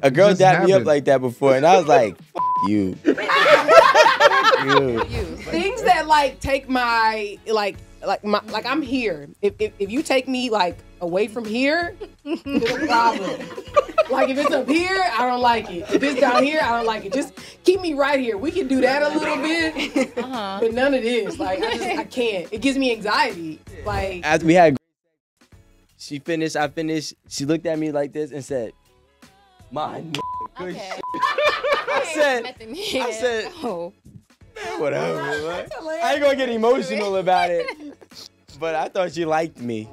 A girl dapped me up like that before, and I was like, F you. You. Things that like take my like I'm here. If you take me like away from here, it's a problem. Like if it's up here, I don't like it. If it's down here, I don't like it. Just keep me right here. We can do that a little bit, but none of this. Like I can't. It gives me anxiety. Like as we had, she finished. I finished. She looked at me like this and said, "My good shit." I said, oh. Whatever. I ain't gonna get emotional about it, but I thought she liked me.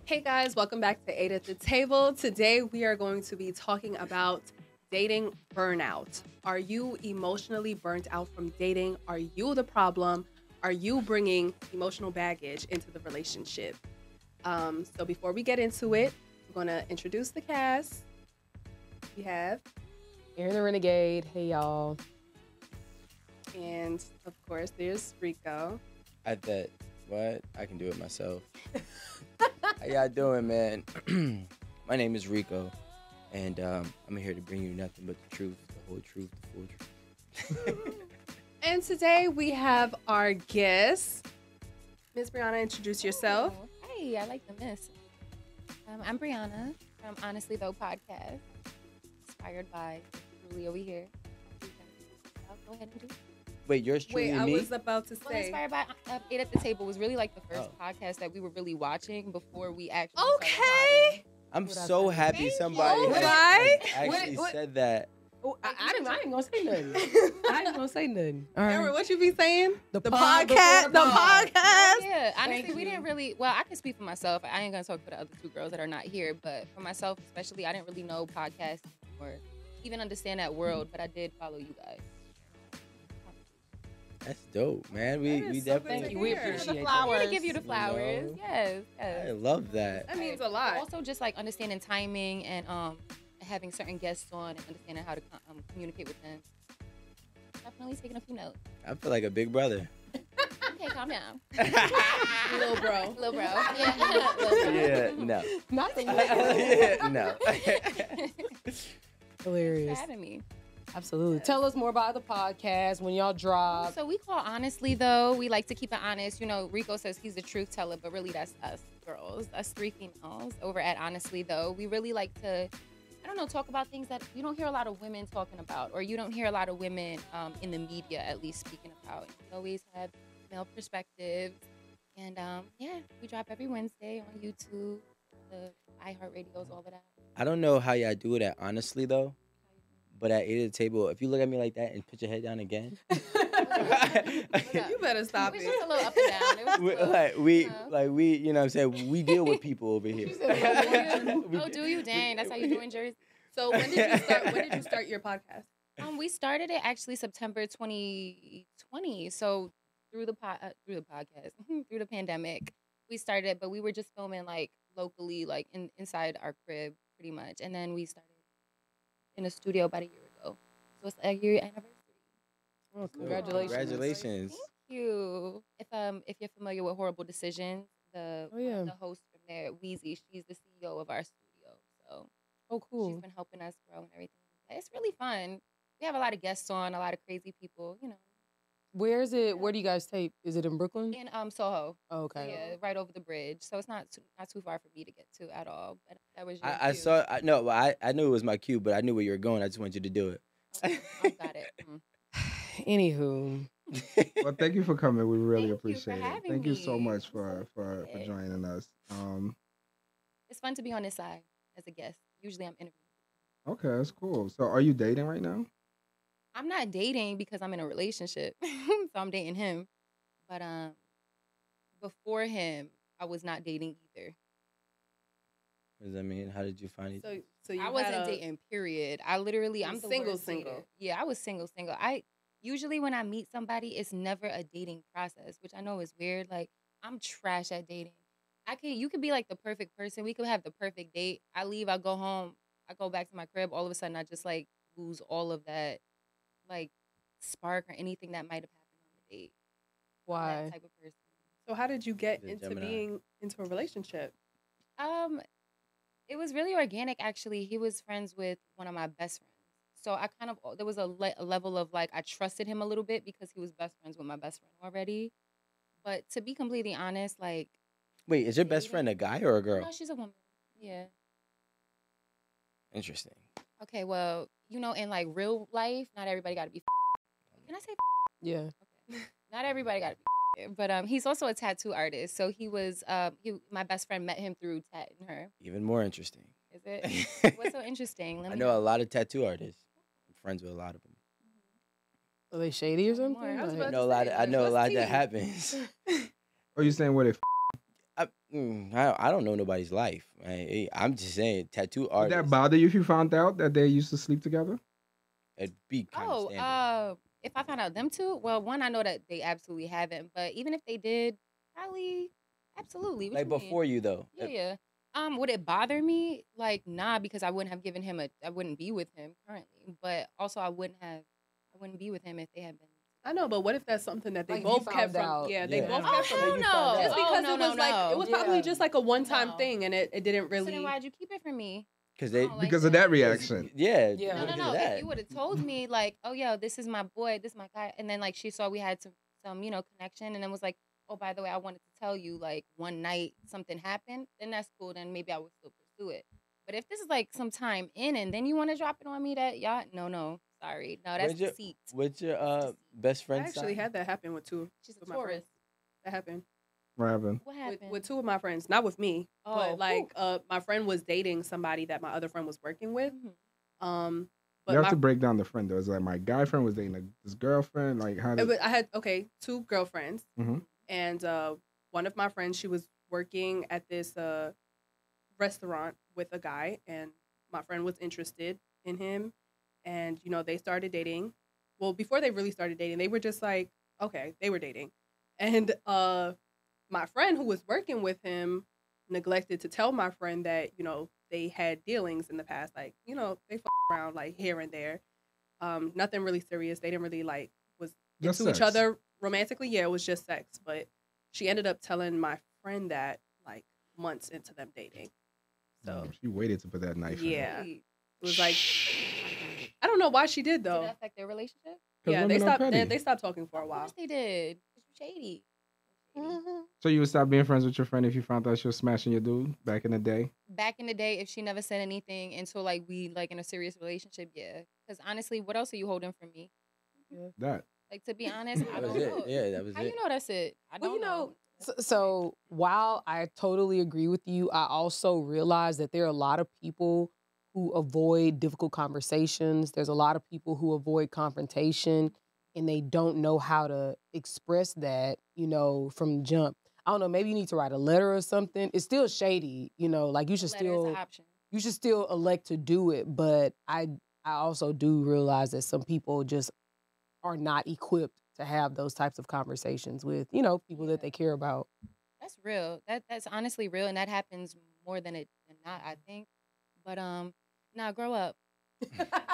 Hey guys, welcome back to 8 at the Table. Today we are going to be talking about dating burnout. Are you emotionally burnt out from dating? Are you the problem? Are you bringing emotional baggage into the relationship? So before we get into it, we're going to introduce the cast. We have Aaron the Renegade. Hey y'all. And of course there's Rico. I thought, what? I can do it myself. How y'all doing, man? My name is Rico, and I'm here to bring you nothing but the truth, the whole truth, the full truth. And today we have our guest. Ms. Brianna, introduce yourself. Hey, I like the miss. I'm Brianna from Honestly Though podcast, inspired by Julie over here. Go ahead and do it. Wait, yours truly me? I was about to say. Inspired by 8 at the Table was really like the first podcast that we were really watching before we actually Okay. I'm so happy somebody has actually said that. Oh, I ain't gonna say nothing. I ain't gonna say nothing. All right. Aaron, what you be saying? The podcast. Yeah, honestly, we didn't really. Well, I can speak for myself. I ain't gonna talk for the other two girls that are not here, but for myself especially, I didn't really know podcasts or even understand that world, but I did follow you guys. That's dope, man. We definitely we appreciate the flowers. that. To give you the flowers. You know? Yes. I love that. That means a lot. Also, just like understanding timing and having certain guests on and understanding how to communicate with them. Definitely taking a few notes. I feel like a big brother. Okay, calm down. Little bro. Little bro. Yeah. Little bro. Yeah, no. Not the Yeah, no. Hilarious. Thanks for having me. Absolutely. Tell us more about the podcast when y'all drop. So we call Honestly Though. We like to keep it honest. You know, Rico says he's the truth teller, but really that's us girls, us three females over at Honestly Though. We really like to, I don't know, talk about things that you don't hear a lot of women talking about, or you don't hear a lot of women in the media at least speaking about. We always have male perspectives. And yeah, we drop every Wednesday on YouTube, the iHeartRadios, all of that. I don't know how y'all do it at Honestly though, but at 8 at the Table, if you look at me like that and put your head down again, You better stop It was it. just a little up and down. It was we, you know what I'm saying? We deal with people over here. oh, do you? Dang, that's how you do in Jersey. So when did you start your podcast? We started it actually September 2020. So through the podcast, through the pandemic, we started it, but we were just filming like locally, like inside our crib, pretty much. And then we started in a studio about a year ago. So it's a year anniversary. Oh, congratulations. Congratulations. Thank you. If you're familiar with Horrible Decisions, the host from there, 𝗔𝗕𝗢𝗵𝗲, she's the CEO of our studio. So cool. she's been helping us grow and everything. It's really fun. We have a lot of guests on, a lot of crazy people, you know. Where is it? Where do you guys tape? Is it in Brooklyn? In Soho. Oh, okay. Yeah, right over the bridge. So it's not too far for me to get to at all. But that was your I cue. saw. I knew it was my cue, but I knew where you were going. I just wanted you to do it. Okay, I got it. Anywho. Well, thank you for coming. We really Thank you for appreciate it. having Thank you so me. much for joining us. It's fun to be on this side as a guest. Usually I'm interviewing. Okay, that's cool. So are you dating right now? I'm not dating because I'm in a relationship. So I'm dating him. But before him, I was not dating either. What does that mean? How did you find it? So you I wasn't dating, period. I'm the single. single. Yeah, I was single. I usually when I meet somebody, it's never a dating process, which I know is weird. Like I'm trash at dating. You could be like the perfect person. We could have the perfect date. I leave, I go home, I go back to my crib. All of a sudden, I just like lose all of that, like spark or anything that might have happened on the date. Why? That type of person. So how did you get The into Gemini. being into a relationship? It was really organic, actually. He was friends with one of my best friends. So I kind of, there was a level of like, I trusted him a little bit because he was best friends with my best friend already. But to be completely honest, like. Wait, is your best friend a guy or a girl? No, she's a woman. Yeah. Interesting. Okay, well, you know, in like real life, not everybody got to be. Can I say? Yeah. Okay. Not everybody got to be. But he's also a tattoo artist. So he was, my best friend met him through tatting her. Even more interesting. Is it? What's so interesting? I know a lot of tattoo artists. I'm friends with a lot of them. Are they shady or something? I was Like- about I know a lot. I know a lot that happens. Are you saying what if? I don't know nobody's life. I'm just saying, tattoo Would artists. that bother you if you found out that they used to sleep together? It'd be kind of standard. If I found out them two, well, one, I know that they absolutely haven't. But even if they did, probably, absolutely. What Like you mean? before you though. Yeah. Would it bother me? Like, nah, because I wouldn't have given him I wouldn't be with him currently. But also I wouldn't be with him if they had been. I know, but what if that's something that they Like, both you kept found from? out. Yeah, they Yeah. both Oh, kept from. hell no. Just because Oh, it was like it was Yeah. probably just like a one-time No. thing, and it didn't So really. then why'd you keep it from me? Because they. Oh, like Because of that reaction. Yeah. Yeah. No, because no, of no. that. If you would have told me, like, oh, yo, this is my boy, this is my guy, and then, like, she saw we had some, you know, connection, and then was like, oh, by the way, I wanted to tell you, like, one night something happened, then that's cool, then maybe I would still pursue it. But if this is, like, some time in, and then you want to drop it on me that, y'all, no, sorry. No, that's deceit. What's your best I friend? actually had that happen with two. She's a with my friends. Taurus. That happened What happened? What with, happened? with two of my friends, not with me, Oh, but like my friend was dating somebody that my other friend was working with. Mhm. But You have my to break down the friend though. It's like my guy friend was dating his girlfriend. Like how did? I had two girlfriends, Mhm. and one of my friends, she was working at this restaurant with a guy, and my friend was interested in him, and you know they started dating. Well, before they really started dating, they were just like, okay, they were dating, and my friend who was working with him neglected to tell my friend that you know they had dealings in the past, like you know they around like here and there, nothing really serious. They didn't really like was Just into sex. each other romantically. Yeah, it was just sex, but she ended up telling my friend that like months into them dating. So She waited to put that knife in. yeah, Wait, it was like I don't know why she did did though. that affect their relationship? 'Cause Yeah, they women are stopped. petty. They stopped talking for a Of while. course they did. It's shady. So you would stop being friends with your friend if you found out she was smashing your dude back in the day? Back in the day, if she never said anything until like we like in a serious relationship, yeah. Because honestly, what else are you holding from me? That. Like to be honest, I That was don't it. know. Yeah, that was How it. you know that's it? I Well, don't you know, know. so while I totally agree with you, I also realize that there are a lot of people who avoid difficult conversations. There's a lot of people who avoid confrontation and they don't know how to express that, you know, from the jump. I don't know, maybe you need to write a letter or something. It's still shady, you know, like you should Letter is an still option. elect to do it, but I also do realize that some people just are not equipped to have those types of conversations with, you know, people that they care about. That's real. That's honestly real, and that happens more than not, I think. But now grow up.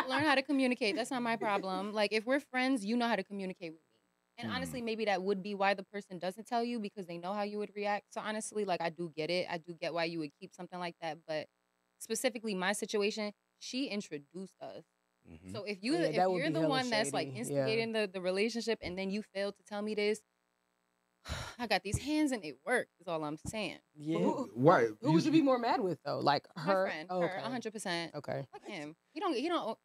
Learn how to communicate. That's not my problem. Like if we're friends, you know how to communicate with me. And honestly, maybe that would be why the person doesn't tell you because they know how you would react. So honestly, like I do get it. I do get why you would keep something like that. But specifically my situation, she introduced us. Mhm. So if you Oh, yeah, if that would you're be the hella one that's like shady. Yeah. instigating the relationship and then you fail to tell me this, I got these hands and it worked. Is all I'm saying. Yeah. Why? Who would you be more mad with though? Like My her? friend, Oh, her, okay. 100%. Okay. Fuck him. He don't.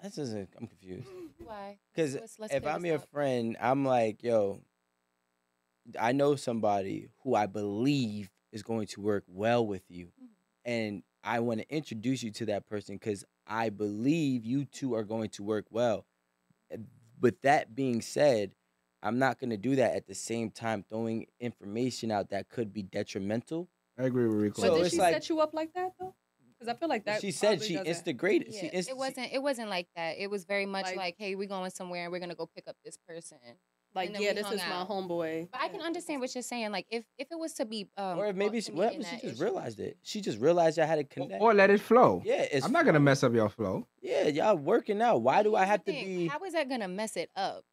That's just I'm confused. Why? Because Let's if clear I'm this your up. friend, I'm like, yo, I know somebody who I believe is going to work well with you. Mhm. And I want to introduce you to that person because I believe you two are going to work well. With that being said, I'm not going to do that at the same time throwing information out that could be detrimental. I agree with Rico. So But did it's she like- set you up like that though? Because I feel like that. She said probably she doesn't- instigated. Yeah, She it wasn't like that. It was very much Like- like, hey, we're going somewhere and we're gonna go pick up this person. Like, And then yeah, we this hung is my out. homeboy. But I can understand what you're saying. Like, if it was to be, Or if maybe brought to me what in happened, she that just issue. realized it. She just realized I had to connect. Or let it flow. Yeah, it's I'm not gonna flowing. mess up your flow. Yeah, y'all working out. Why do I Here's the have to thing, be? How is that gonna mess it up?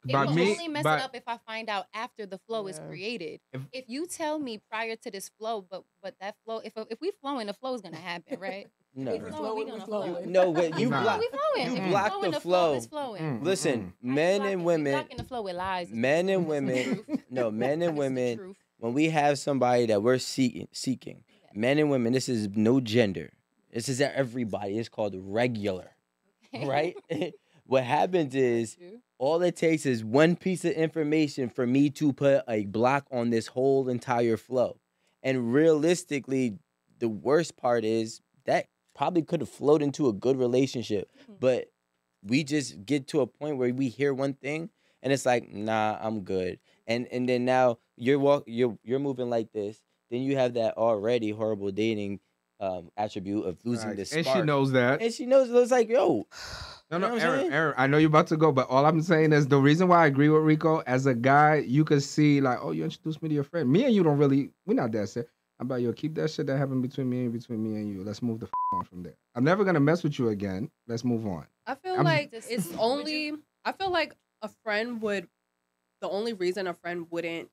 It By will me, only mess by it up if I find out after the flow is Yeah. created. If- If you tell me prior to this flow, but that flow, if we flowing, the flow is gonna happen, right? No, We We're flowing, we flowing, gonna we're flow. flowing. no, but you Nah. block. We flowing. You If we block flowing, the flow flow. is flowing. Mm. Listen, How you men blocking? and We women, blocking the flow with lies. It's men the and truth. It's the women. truth. No, men and It's the women. truth. When we have somebody that we're seeking, men and women. This is no gender. This is everybody. It's called regular, right? What happens is True. all it takes is one piece of information for me to put a block on this whole entire flow. And realistically, the worst part is that probably could have flowed into a good relationship, but we just get to a point where we hear one thing and it's like, nah, I'm good. And then now you're moving like this. Then you have that already horrible dating attribute of losing Right. this And spark. she knows that. And she knows. It's like, yo, No, You no, know what I'm saying? Aaron, I know you're about to go, but all I'm saying is the reason why I agree with Rico, as a guy, you could see like, oh, you introduced me to your friend. Me and you don't really, we're not that serious. I'm about, yo, keep that shit that happened between me and you. Let's move the on from there. I'm never gonna mess with you again. Let's move on. I feel I'm- like Just- it's would only. I feel like a friend would. The only reason a friend wouldn't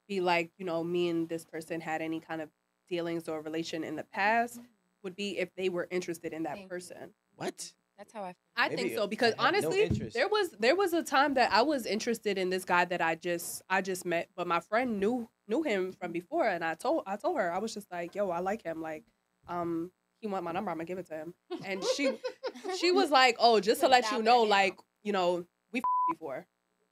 be like, me and this person had any kind of dealings or relation in the past would be if they were interested in that Thank you. person. what? That's how I feel. I Maybe think so because I had no honestly, interest. there was a time that I was interested in this guy that I just met, but my friend knew him from before, and I told her I was just like, yo, I like him, like, he want my number, I'm gonna give it to him, and she was like, oh, just to let you know, like, we before.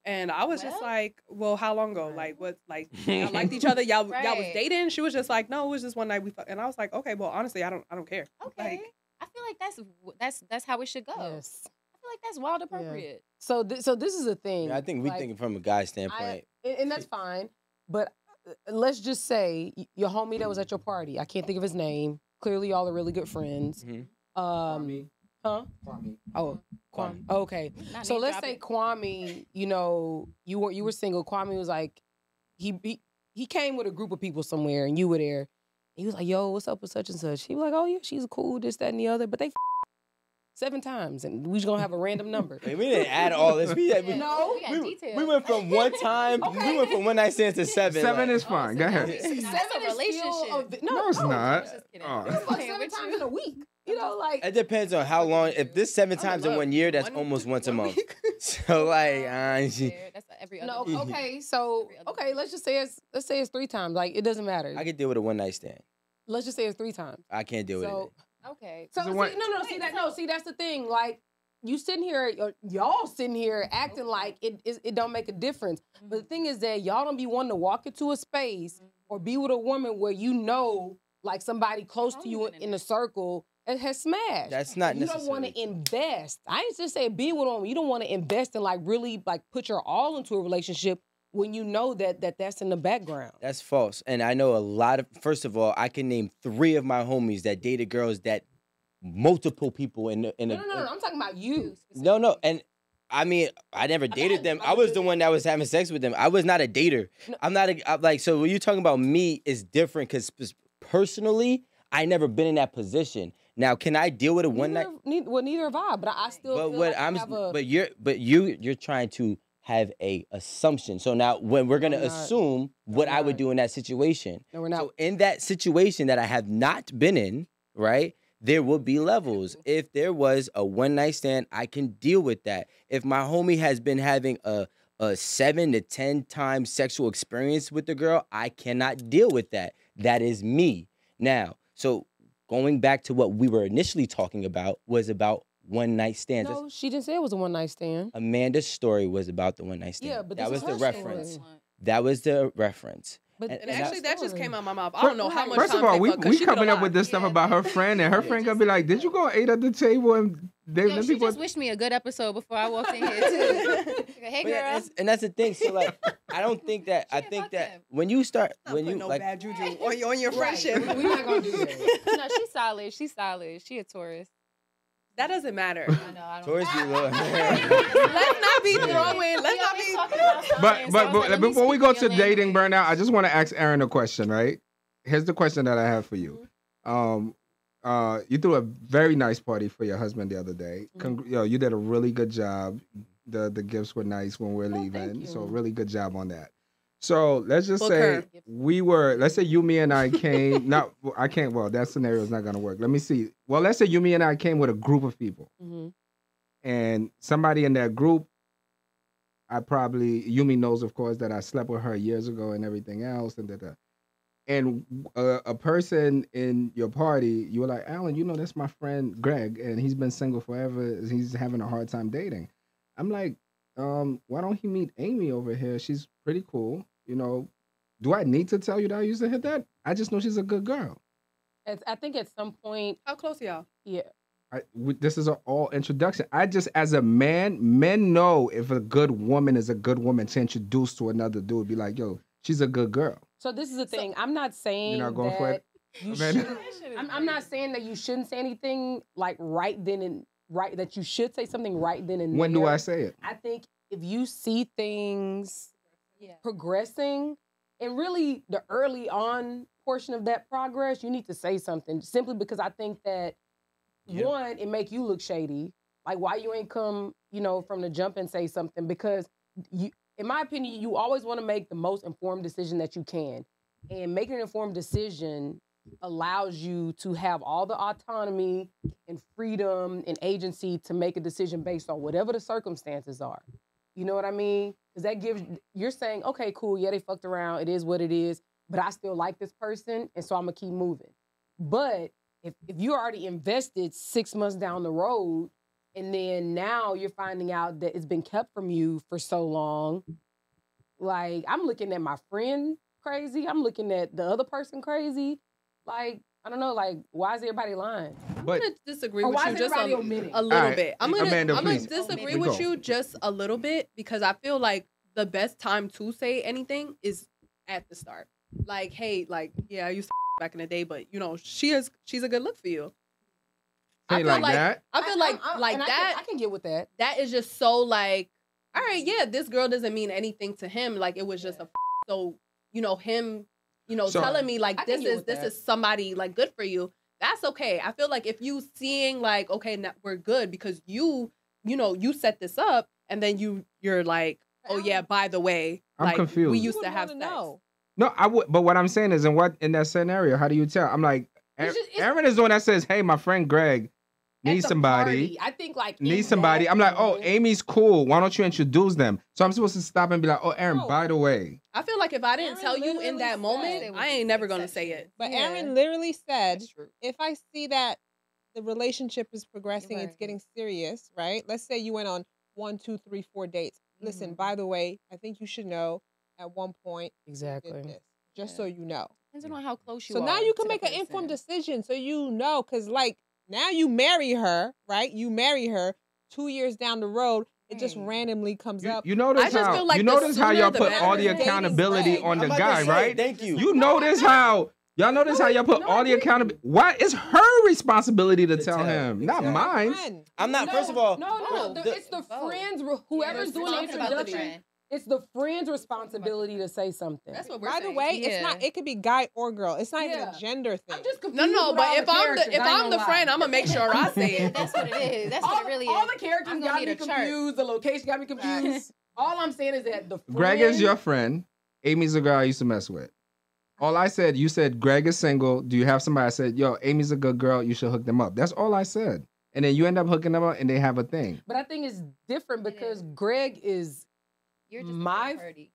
And I was just Well? like, well, how long ago? Like, what? Like, y'all liked each other? Y'all was Right. dating? She was just like, no, it was just one night we fucked. And I was like, okay, well, honestly, I don't care. Okay. Like, I feel like that's how it should go. Yes. I feel like that's wild appropriate. So this is a thing. Yeah, I think we like, thinking from a guy's standpoint. and that's fine. But let's just say your homie that was at your party. I can't think of his name. Clearly, y'all are really good friends. Mhm. Huh? Kwame. Oh, Kwame. Okay. Not So name let's say dropping. Kwame, you were single. Kwame was like, he came with a group of people somewhere, and you were there. He was like, "Yo, what's up with such and such?" He was like, "Oh yeah, she's cool, this, that, and the other." But they 7 times, and we just gonna have a random number. Hey, we didn't add all this. We had, No, we got we details. went from one time. Okay. We went from one night stands to 7. 7 like- is fine. Go ahead. That's a Seven is still relationship. No, it's not. Just kidding. Oh. It's like Playing 7 with times you. in a week. Like It depends on how long. If this 7 times in 1 year, that's One- almost once a one month. week. So like, That's every other. no, week. okay, so okay, let's say it's 3 times. Like it doesn't matter. I could deal with a one night stand. Let's just say it's 3 times. I can't deal with So it. Okay. So So see, what- see that's the thing. Like you sitting here, y'all sitting here acting like it don't make a difference. But the thing is that y'all don't be wanting to walk into a space or be with a woman where like somebody close to you in a circle has smashed. That's not You don't want necessary. to invest. I ain't just say be with a woman. You don't want to invest and like really like put your all into a relationship when you know that's in the background. That's false. And I know a lot of. First of all, I can name 3 of my homies that dated girls that multiple people in a. No. I'm talking about you. No. And I mean, I never dated them. I was the one that was having sex with them. I was not a dater. I'm not I'm like, so when you're talking about me, it's different because personally, I never been in that position. Now, can I deal with it one night? Neither have I. But I still. But feel what like I I'm, have a, but you're trying to have a assumption. So now, when we're gonna I'm not. assume what I'm I would not. do in that situation. No, we're not. So in that situation that I have not been in, right? There will be levels. If there was a one night stand, I can deal with that. If my homie has been having a 7 to 10 times sexual experience with the girl, I cannot deal with that. That is me. Now, so going back to what we were initially talking about was about one night stands. No, she didn't say it was a one night stand. Amanda's story was about the one night stand. Yeah, but that this was is the her reference. story. That was the reference. But And And actually, that just story. came out my mouth. I don't know how much First time of all, they we fucked, 'cause she coming coulda up with lied. this stuff about her friend, and her friend gonna be like, "Did you go eat at the table?" And they Yo, she just wished me a good episode before I walked in here too. Hey But girl. that's the thing. So like, I don't think that. I didn't think fuck that him. when you start, Not when putting you no like, bad juju on your Right. friendship. We're not gonna do that. No, she's solid. She's solid. She a tourist. That doesn't matter. I know. I don't. Taurus be low. Let's not be throwing. Let's not be talking about signs, so I was like, let me before we speak go your to dating language. burnout, I just want to ask Aaron a question, right? Here's the question that I have for you. You threw a very nice party for your husband the other day. You did a really good job. The gifts were nice when we're leaving, so really good job on that. So let's just say let's say you, me, and I came. Not, I can't. Well, that scenario is not gonna work. Let me see. Well, let's say you, me, and I came with a group of people, and somebody in that group, Yumi knows, of course, that I slept with her years ago and everything else, and a person in your party, you were like, Alan, you know, that's my friend Greg, and he's been single forever. He's having a hard time dating. I'm like, why don't he meet Amy over here? She's pretty cool. You know, do I need to tell you that I used to hit that? I just know she's a good girl. I think at some point. How close are y'all? Yeah. This is an all introduction. I just, as a man, men know if a good woman is a good woman to introduce to another dude. Be like, yo, she's a good girl. So this is the thing. I'm not saying You're not going for it? You should. I'm not saying that you shouldn't say anything like right then and right, that you should say something right then and there. When do I say it? I think if you see things progressing, and really the early on portion of that progress, you need to say something, simply because I think that one, it make you look shady. Like, why you ain't come, you know, from the jump and say something? Because you, in my opinion, you always want to make the most informed decision that you can. And making an informed decision allows you to have all the autonomy and freedom and agency to make a decision based on whatever the circumstances are. You know what I mean? Because that gives, you're saying, okay, cool, yeah, they fucked around, it is what it is, but I still like this person, and so I'm gonna keep moving. But if you already invested 6 months down the road, and then now you're finding out that it's been kept from you for so long, like, I'm looking at my friend crazy, I'm looking at the other person crazy, like, I don't know, like, why is everybody lying? I'm going to disagree with you just omitting? a little bit. I'm going Amanda, to please. disagree with you just a little bit, because I feel like the best time to say anything is at the start. Like, hey, like, yeah, I used to back in the day, but, you know, she's a good look for you. I feel like that. I feel like that. I can get with that. That is just so like, all right, yeah, this girl doesn't mean anything to him. Like, it was just so, you know, him, you know, telling me like this is somebody like good for you. That's okay. I feel like if you seeing like, okay, now we're good because you know, you set this up, and then you're like, oh yeah, by the way, I'm like, confused. we used to have sex. know. No, I would. But what I'm saying is, in that scenario, how do you tell? I'm like, Aaron is the one that says, "Hey, my friend Greg needs somebody. Party. I think like needs somebody." I'm like, "Oh, Amy's cool. Why don't you introduce them?" So I'm supposed to stop and be like, "Oh, Aaron, by the way." I feel like if I didn't tell you in that moment, I ain't never gonna say it. But Aaron literally said, if I see that the relationship is progressing, it's getting serious, right? Let's say you went on 1, 2, 3, 4 dates. Listen, by the way, I think you should know at one point exactly you did this, just so you know. Depends on how close you are. So now you can to make the an informed person. decision, so you know, because like now you marry her, right? You marry her 2 years down the road. It just randomly comes up. You notice I just how feel like you the notice how sooner y'all the put better. all the accountability on the I'm about guy, to say, right? thank you. You notice how y'all notice how y'all put all the accountability. Why? It's her responsibility to tell him, not mine. I'm not. First of all, no. It's the friends. Whoever's doing the talking about the introduction. friend. It's the friend's responsibility to say something. That's what we're By saying. the way, it's not. It could be guy or girl. It's not even Yeah. a gender thing. I'm just confused. No, with but all if the I'm characters, I ain't the gonna friend, lie. I'm gonna make sure I say it. That's what it is. That's what it really is. All the characters I'm got gonna me need a chart. confused. The location got me confused. All I'm saying is that the friend, Greg is your friend. Amy's a girl I used to mess with. All I said, you said Greg is single. Do you have somebody? I said, yo, Amy's a good girl. You should hook them up. That's all I said. And then you end up hooking them up, and they have a thing. But I think it's different because Greg is You're just my a third party.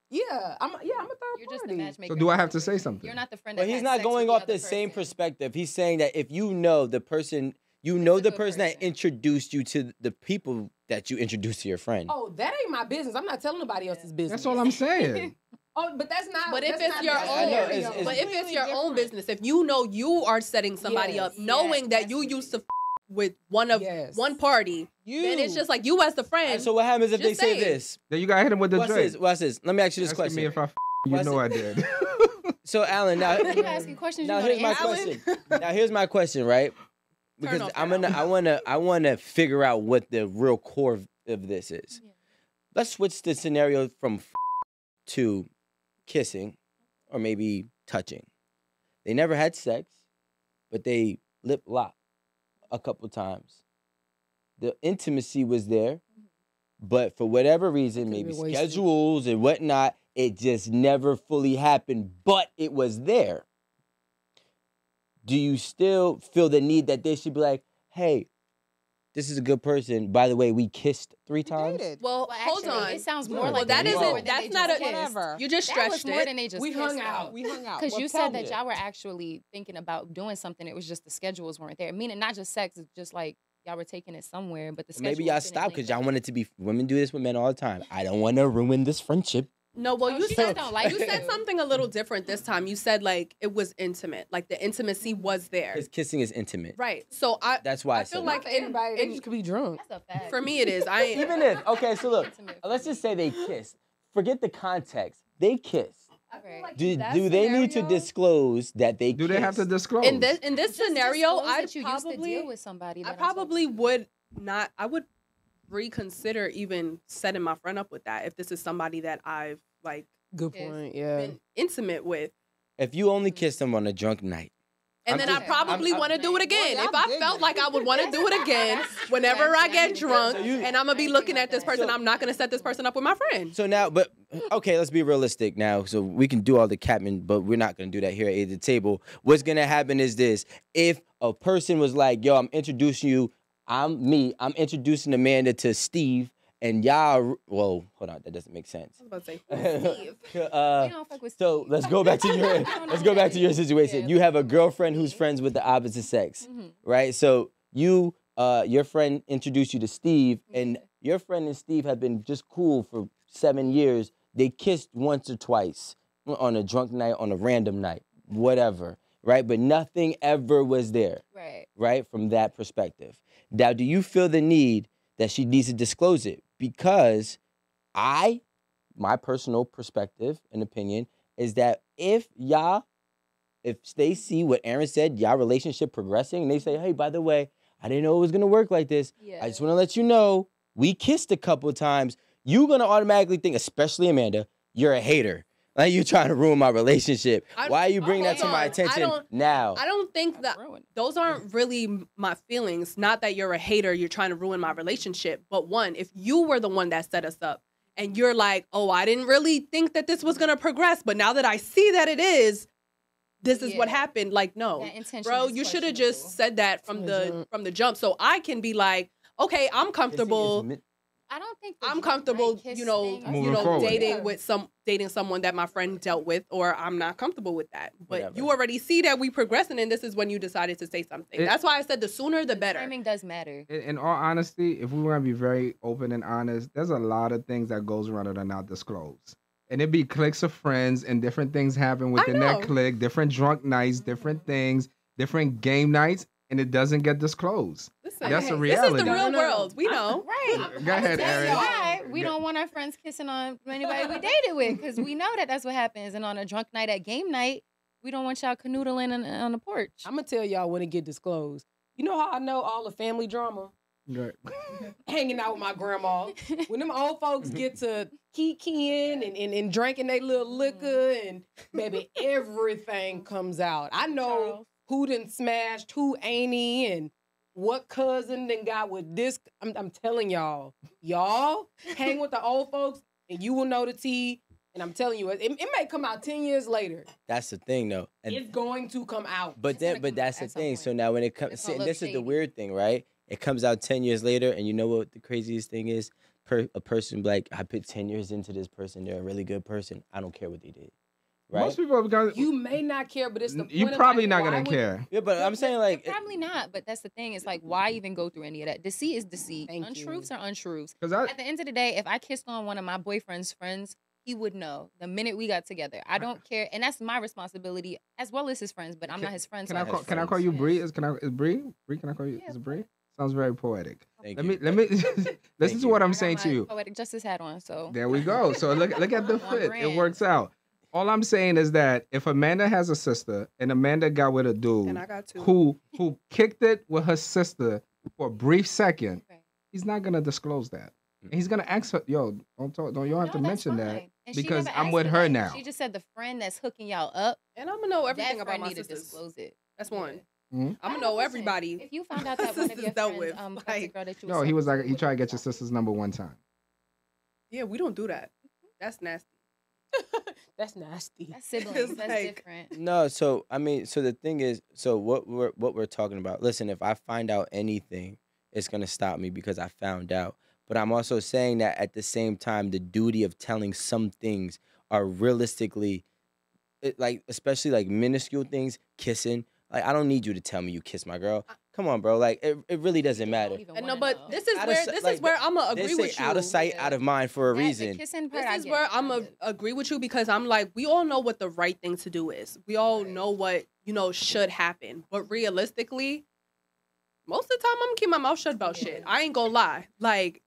I'm a third You're just the party. matchmaker. So do I have to say something? You're not the friend. but that he's had not sex going with off the other same person. perspective. He's saying that if you know the person, you know the person that introduced you to the people that you introduced to your friend. Oh, that ain't my business. I'm not telling nobody else's business. That's all I'm saying. Oh, but that's not. But if that's it's not your necessary. own, but if it's your own business, if you know you are setting somebody up, knowing that you used to with one party, then it's just like you as the friend. And so what happens if they just say say it. this? Then you gotta hit him with the Watch drink. this. Watch this. Let me ask you this Asking question. me if I you Watch know it. I did. So Alan, now You asking questions. now you here's know my the answer. question. Now here's my question, right? because off I wanna figure out what the real core of this is. Yeah. Let's switch the scenario from to kissing or maybe touching. They never had sex, but they lip locked a couple times. The intimacy was there, but for whatever reason, maybe Could've been wasted. schedules and whatnot, it just never fully happened, but it was there. Do you still feel the need that they should be like, hey, this is a good person. By the way, we kissed 3 times? Dated. Well, Well, hold actually, on. it sounds more Well, like that they isn't- more than that's they not just a- kissed. Whatever. You just That stretched was more it. than they just We kissed, hung though. out. We hung out. Because Well, you tell said that me. y'all were actually thinking about doing something. It was just the schedules weren't there. Meaning not just sex, it's just like y'all were taking it somewhere, but the Maybe schedules y'all didn't stop link because up. y'all want it to be, women do this with men all the time. I don't want to ruin this friendship. No, well, Oh, you she said just don't like you said you. something a little different this time. You said like it was intimate, like the intimacy was there, Because kissing is intimate. right? So That's why I, I said feel it. like Not for everybody, they just could be drunk. That's a fact. for me it is. I Even if, okay, so look, Intimate for let's me. just say they kiss. Forget the context. They kiss. I feel like Do, in that do they need to scenario- disclose that they Do they have to kissed? disclose? in this Just scenario? disclose I that you used to probably deal with somebody. I that I'm probably would not. I would reconsider even setting my friend up with that if this is somebody that I've like Good Yes. point. Yeah. been intimate with. If you only kiss them on a drunk night, And I'm then just- I probably I'm- want to do it again. Well, if y'all I dig felt it. like I would want to do it again whenever I get drunk, So you- and I'm gonna be looking at this person, I'm not gonna set this person up with my friend. so now, but okay, let's be realistic now. So we can do all the capping, but we're not gonna do that here at the table. What's gonna happen is this: if a person was like, "Yo, I'm introducing you. I'm introducing Amanda to Steve," and y'all, whoa, hold on, that doesn't make sense. I was about to say, Steve. We don't fuck with So Steve. let's go back to your I don't know let's who go that back to your is. situation. Yeah, You have a but- girlfriend who's friends with the opposite sex, Mhm. right? So you your friend introduced you to Steve, and your friend and Steve have been just cool for 7 years. They kissed once or twice on a drunk night, on a random night, whatever, right? But nothing ever was there, Right. right? From that perspective. Now, do you feel the need that she needs to disclose it? Because my personal perspective and opinion is that if they see what Aaron said, y'all relationship progressing, and they say, hey, by the way, I didn't know it was gonna work like this. Yeah. I just wanna let you know, we kissed a couple of times. You're gonna automatically think, especially Amanda, you're a hater. Like, you're trying to ruin my relationship. Why are you bringing that to hold my on. attention now? I don't think that Ruined. those aren't really my feelings. Not that you're a hater, you're trying to ruin my relationship. But one, if you were the one that set us up and you're like, oh, I didn't really think that this was gonna progress, but now that I see that it is, this is what Yeah. happened. Like, no, That intention bro, is you should have questionable. just said that from the jump. So I can be like, okay, I'm comfortable. I don't think the I'm drunk comfortable, night kiss you know, thing- Moving forward. dating someone that my friend dealt with, or I'm not comfortable with that. But Whatever. you already see that we progressing, and this is when you decided to say something. That's why I said the sooner the better. Timing does matter. In all honesty, if we want to be very open and honest, there's a lot of things that goes around that are not disclosed. And it be cliques of friends and different things happen within that know. clique, different drunk nights, different things, different game nights, and it doesn't get disclosed. Listen, That's a this is reality. the real No. world. We know. Right. Go ahead, That's Aaron. why we don't want our friends kissing on anybody we dated with, because we know that that's what happens. And on a drunk night at game night, we don't want y'all canoodling on the porch. I'm gonna tell y'all when it get disclosed. You know how I know all the family drama? Right. Hanging out with my grandma. When them old folks get to keying and drinking their little liquor, and baby, everything comes out. I know Charles. who done smashed, who ain't he, and what cousin then got with this. I'm telling y'all hang with the old folks, and you will know the tea. And I'm telling you, it may come out 10 years later. That's the thing, though. And It's going to come out. But gonna then, but come that's out the at some thing. point. So now when it It's comes, gonna this look is the shady. weird thing, right? It comes out 10 years later, and you know what the craziest thing is? A person be like, I put 10 years into this person. They're a really good person. I don't care what they did, right? Most people are gonna, You may not care, but it's the you point of, probably like, not why gonna would- care. Yeah, but I'm saying like, Probably not, but that's the thing. It's like, why even go through any of that? Deceit is deceit. Thank Untruths you. are untruths. Because I, At the end of the day, if I kissed on one of my boyfriend's friends, he would know the minute we got together. I don't care, and that's my responsibility as well as his friends. But I'm not his friend. can so I have call, can I friends. call you Yeah. Bree? Is Bree? Bree, can I call you? Yeah, Is it Bree? Sounds very poetic. thank Let you. me listen to you. what I I'm got saying my to you. poetic justice hat on. So There we go. So look at the On fit. It brand. works out. All I'm saying is that if Amanda has a sister and Amanda got with a dude And I got two. who kicked it with her sister for a brief second, he's not gonna disclose that. And he's gonna ask her, yo, don't talk, don't you don't have to mention that because I'm with her now. She just said the friend that's hooking y'all up. And I'm gonna know everything That about friend my need to sisters. disclose it. That's one. Mhm. I'm gonna know everybody. If you found out that one of your dealt friends, with, fucked a girl that you was No, he was talking like, he tried to get your sister's number one time. Yeah, we don't do that. That's nasty. That's nasty. That's siblings. It's That's like- different. No, so I mean, so the thing is, so what we're talking about. Listen, if I find out anything, it's gonna stop me because I found out. But I'm also saying that at the same time, the duty of telling some things are realistically, like especially like minuscule things, kissing. Like I don't need you to tell me you kiss my girl. Come on, bro. Like it really doesn't matter. And no, but this is Out of where si- like, I'm gonna They agree say with you. out of sight, out of mind for a The reason. kissing part, This I is get where it. I'm I gonna get it. agree with you because I'm like, we all know what the right thing to do is. We all know what, should happen. But realistically, most of the time I'm gonna keep my mouth shut about shit. I ain't gonna lie. Like,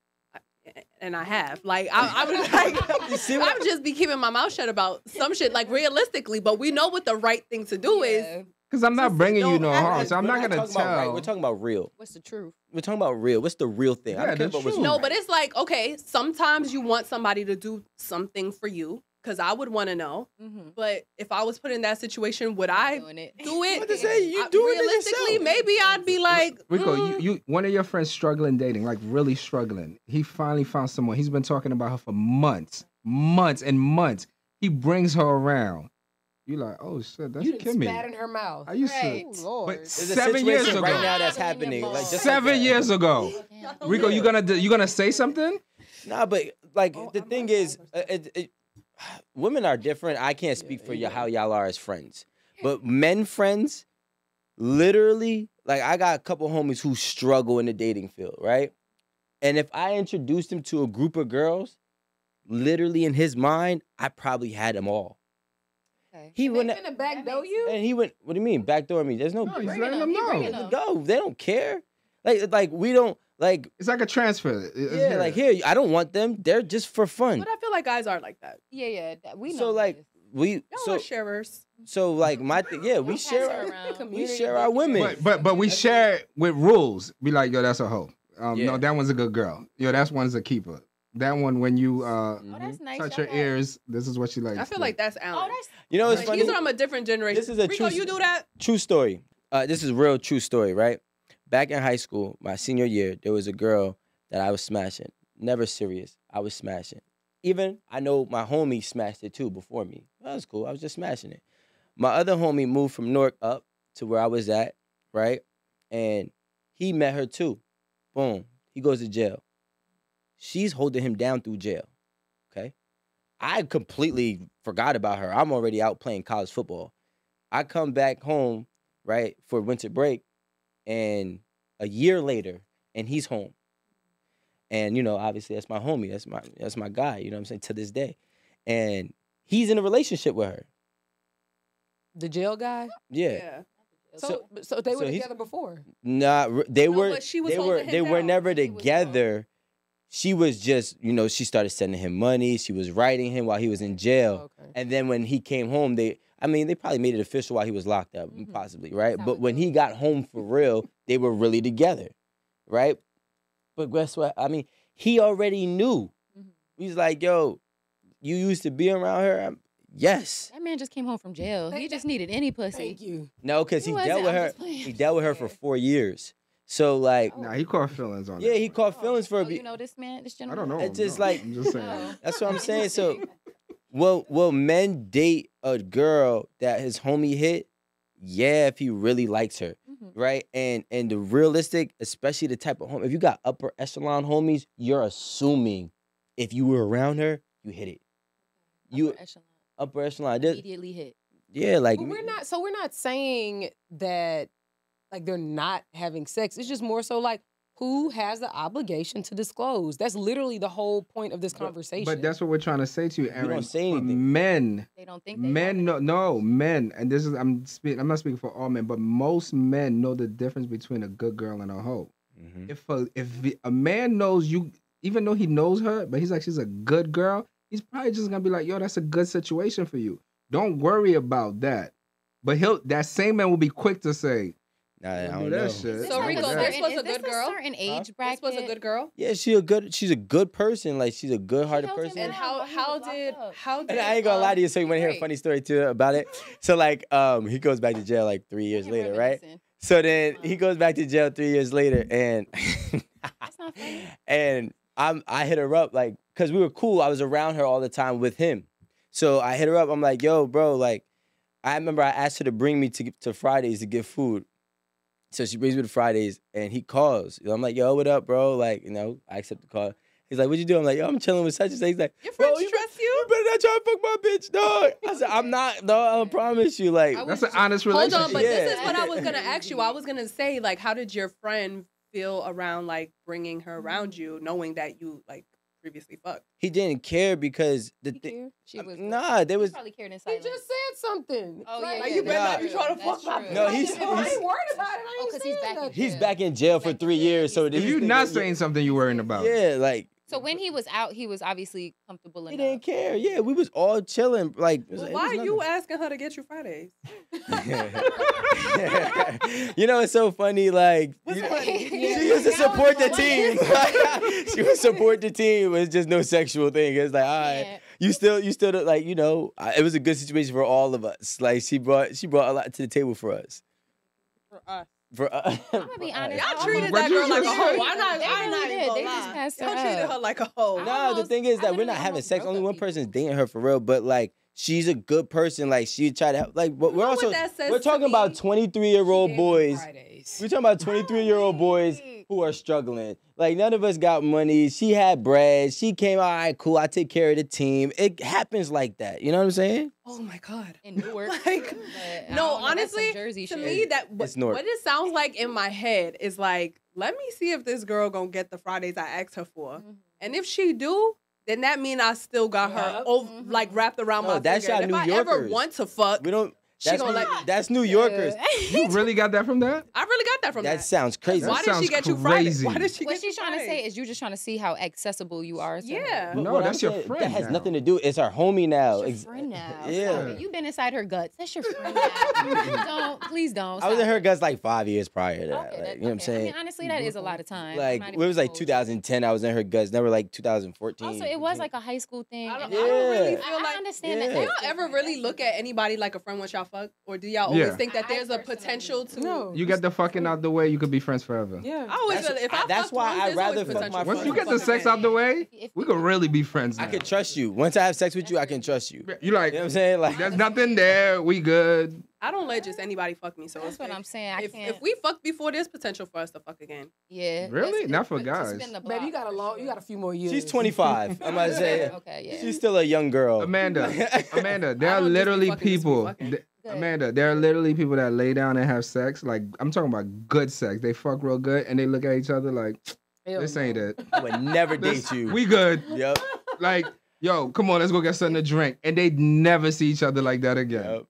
and I have. Like, I was like, You see what- I'm just be keeping my mouth shut about some shit, like realistically, but we know what the right thing to do is. Because I'm not bringing you no Don't- harm, so I'm we're not gonna talking about right, tell. We're talking about real. What's the truth? We're talking about real. What's the real thing? I Yeah, don't care the about what's truth. No, right. but it's like, okay, sometimes you want somebody to do something for you, because I would want to know. Mm-hmm. But if I was put in that situation, would I Doing it. do it? What to say? You doing it realistically, yourself. maybe I'd be like, Rico, you one of your friends struggling dating, like really struggling. He finally found someone. He's been talking about her for months and months. He brings her around. You like, oh shit, that's You done Kimmy. spat in her mouth. I used Right. to, Oh, Lord. but There's a 7 years situation ago. right now that's Grabbing happening. your Like balls. just like 7 that. years ago. Yeah. Rico, you gonna say something? Nah, but like Oh, the I'm thing not is, women are different. I can't speak for how y'all are as friends, but men friends, literally, like I got a couple homies who struggle in the dating field, right? And if I introduced him to a group of girls, literally in his mind, I probably had them all. Okay. He They wouldn't, finna backdoor you? and he went. What do you mean backdoor me? There's no. No, he's bringing letting them. them He bringing know. them. Go. They don't care. Like we don't like. It's like a transfer. It's Yeah, here. like here, I don't want them. They're just for fun. but I feel like guys are like that. Yeah. We know. So like this. we Y'all are sharers. so like my yeah, we Pass share her our, around. we share our women. But we share it with rules. Be like, yo, that's a hoe. Yeah. No, that one's a good girl. Yo, that one's a keeper. That one, when you Oh, that's nice. touch Y'all her got- ears, this is what she likes. I feel to- like that's Alan. Oh, that's You know what's Like, funny? he's from a different generation. This is a Rico, true- you do that? True story. This is real true story, right? Back in high school, my senior year, there was a girl that I was smashing. Never serious. I was smashing. Even I know my homie smashed it too before me. That was cool. I was just smashing it. My other homie moved from Newark up to where I was at, right? And he met her too. Boom. He goes to jail. She's holding him down through jail. Okay? I completely forgot about her. I'm already out playing college football. I come back home, right, for winter break, and a year later, and he's home. And, obviously that's my homie. That's my guy, you know what I'm saying, to this day. And he's in a relationship with her. The jail guy? Yeah. So they were so he's- together before. Nah, they No, were but she was they were holding him they were down. never He was together. She was just, she started sending him money. She was writing him while he was in jail. Okay. And then when he came home, they probably made it official while he was locked up, Mhm. possibly, right? That's how But it when he goes. got home for real, they were really together, right? But guess what? He already knew. Mhm. He's like, yo, you used to be around her? Yes. That man just came home from jail. He just needed any pussy. Thank you. No, because he He dealt wasn't, with I'm her. just playing. He dealt with her for 4 years. So, like, Nah, he caught feelings on yeah, that he one. caught feelings for a Oh, bit. you know this man, this I gentleman. don't know. It's just no, like- I'm just saying. Oh. That's what I'm saying. So, will men date a girl that his homie hit? Yeah, if he really likes her, Mhm. right? And the realistic, especially the type of home, if you got upper echelon homies, you're assuming if you were around her, you hit it. You Upper echelon. upper echelon, there's- Immediately hit. yeah, like But we're not saying that like they're not having sex. It's just more so like who has the obligation to disclose. That's literally the whole point of this conversation. But that's what we're trying to say to you, Aaron. don't say For anything. men, They don't think they men want no men, and this is I'm not speaking for all men, but most men know the difference between a good girl and a hoe. Mhm. If a man knows you, even though he knows her, but he's like she's a good girl, he's probably just gonna be like, yo, that's a good situation for you. don't worry about that. But that same man will be quick to say, Nah, I "Don't don't do that know. shit." So Rico, this was a Is this good girl. certain age This bracket. was a good girl. Yeah, she's a good person. Like she's a good-hearted helped him person. And Yeah, how did And I ain't gonna lie to you, so you want to hear a Great. funny story too about it? So like, he goes back to jail like 3 years later, right? So then he goes back to jail 3 years later, and That's not funny. and I hit her up like, cause we were cool. I was around her all the time with him, so I hit her up. I'm like, yo, bro, like, I remember I asked her to bring me to Fridays to get food. So she brings me to Fridays, and he calls. I'm like, yo, what up, bro? Like, I accept the call. He's like, what you doing? I'm like, yo, I'm chilling with such and such. He's like, Your bro, friends trust you? You better not try to fuck my bitch, dog. I said, I'm not, dog. I promise you. Like, That's an honest Hold relationship. on, but Yeah. this is what I was gonna ask you. I was gonna say, like, how did your friend feel around like bringing her around you, knowing that you like previously fucked? he didn't care because the He thing. cared? She was. Nah, there He was. probably cared in He silence. just said something. Oh, like, yeah, like yeah, you better that's not be true. trying to That's fuck my true. No, bitch. he's- I he's- ain't worried about it. I ain't 'cause he's saying back in nothing. He's back in jail for 3 years, so If he's you're thinking, not saying something you worrying about. yeah, like So when he was out, he was obviously comfortable he enough. didn't care. Yeah, we was all chilling. Like, it was- Well, it why was are you nothing. asking her to get you Fridays? It's so funny. Like, What's you know, funny? she used to support the team. She would support the team. It's just no sexual thing. It's like, all right, Yeah. you still, like, it was a good situation for all of us. Like, she brought a lot to the table for us. For us. For us. I'm gonna be honest. Y'all I treated What that you girl like a just hoe. said? I'm not They even really did. gonna They just lie. passed her Y'all treated up. her like a hoe. I No, the almost- thing is I that we're literally not having almost sex. broke Only up one people. person's dating her for real. But like, she's a good person. Like, she tried to help. Like, but we're know also what that says we're to talking me? about 23-year-old boys. Fridays. We're talking about 23-year-old boys who are struggling. Like, none of us got money. She had bread. She came, all right, cool. I take care of the team. It happens like that. You know what I'm saying? Oh my god. In Newark. Like, But I no, don't know, that's some honestly, Jersey to shit. me that It's Newark. what it sounds like in my head is like, let me see if this girl gonna get the Fridays I asked her for, Mhm. and if she do, then that mean I still got her Yep. over, Mhm. like wrapped around No, my that's finger. And y'all if New I ever Yorkers. want to fuck, We don't. She That's gonna New, let- that's New Yorkers. You really got that from that? I really got that from That that. sounds crazy. That Why did she sounds get you Fridays? crazy. Why did she What get she's you trying to say Fridays? is you just trying to see how accessible you are. To Yeah. her. But No, what that's I'm your saying, friend That has now. nothing to do. It's our homie now. That's your friend now. Yeah. Stop it. You've been inside her guts. That's your friend now. Please don't. I was Stop in her it. guts like 5 years prior to that. Okay, Like, you know what I'm okay. saying? I mean, honestly, that is a lot of time. I'm Like, not it even was like gonna hold you. 2010. I was in her guts. Never like 2014. Also, it was like a high school thing. I and don't really Yeah. feel I like. understand Yeah. that. Do that's y'all ever different. really That's look different. at anybody like a friend once y'all fuck, or do y'all always Yeah. think that I there's a personally- potential to? No. You get the fucking out the way, you could be friends forever. Yeah. I always feel if I That's fucked why once, I'd there's rather always fuck potential my for Once us you to get the fuck sex again. out the way, we could really be friends now. I could trust you. Once I have sex with you, I can trust you. You like, You know what I'm saying? Like, there's nothing there. We good. I don't let just anybody fuck me. So That's what I'm saying. I if can't. we fuck before, there's potential for us to fuck again. Yeah. Really? that's- Not for to guys. spin the Baby, you block, got a for long, sure. you got a few more years. she's 25. I'm about to say. Okay, yeah. She's still a young girl. Amanda, there I are don't just be literally fucking just to be people. fucking. Good. Amanda, there are literally people that lay down and have sex. Like, I'm talking about good sex. They fuck real good and they look at each other like, Hell this no. ain't it. I would never This- date you. We good. Yep. Like, yo, come on, let's go get something to drink. And they never see each other like that again. Yep.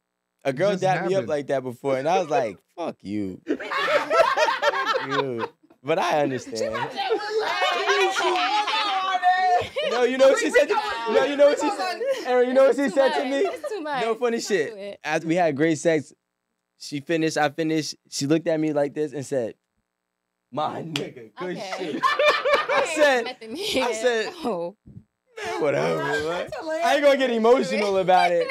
A girl just dapped me up happened. like that before, and I was like, "Fuck you." Fuck you. But I understand. No, you know what she said. No, you know what she said. Aaron, you know what she said to me? It's too much. No funny Don't do shit. it. After we had great sex, she finished. I finished. She looked at me like this and said, "My nigga, good Okay. shit." I said, I said- oh. "Whatever." man. I ain't gonna get emotional about it,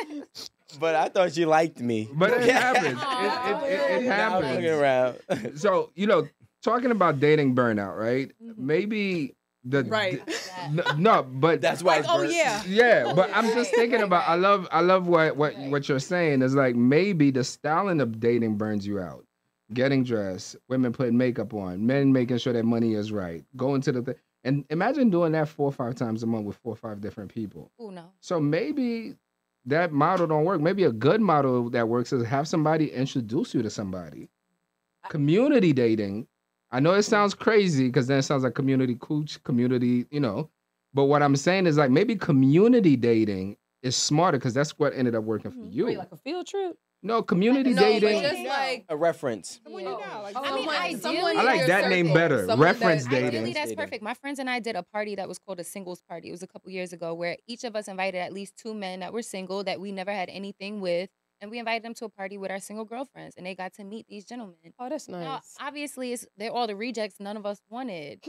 but I thought she liked me. But it happens. Aw. It Now I'm fucking happens. around. So, talking about dating burnout, right? Maybe the Right. no, but That's why. It's Oh burnt. yeah. yeah, but I'm just thinking about. I love what you're saying. Is like maybe the styling of dating burns you out. Getting dressed, women putting makeup on, men making sure that money is right, going to the and imagine doing that 4 or 5 times a month with 4 or 5 different people. Oh no. So maybe that model don't work. Maybe a good model that works is have somebody introduce you to somebody. Community dating. I know it sounds crazy because then it sounds like community cooch, community, But what I'm saying is like maybe community dating is smarter because that's what ended up working for you. Wait, like a field trip? No, community No, dating. but just like A reference. Someone you know, like I mean, ideally- I like that name better. Reference dating. Ideally, that's Dating. perfect. My friends and I did a party that was called a singles party. It was a couple years ago where each of us invited at least 2 men that were single that we never had anything with. And we invited them to a party with our single girlfriends. And they got to meet these gentlemen. Oh, that's Now, nice. obviously, they're all the rejects none of us wanted.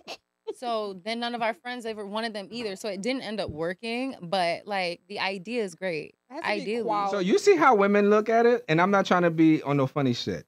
So then none of our friends ever wanted them either. So it didn't end up working. But, like, the idea is great. It has to be Ideally. quality. So you see how women look at it? And I'm not trying to be on no funny shit.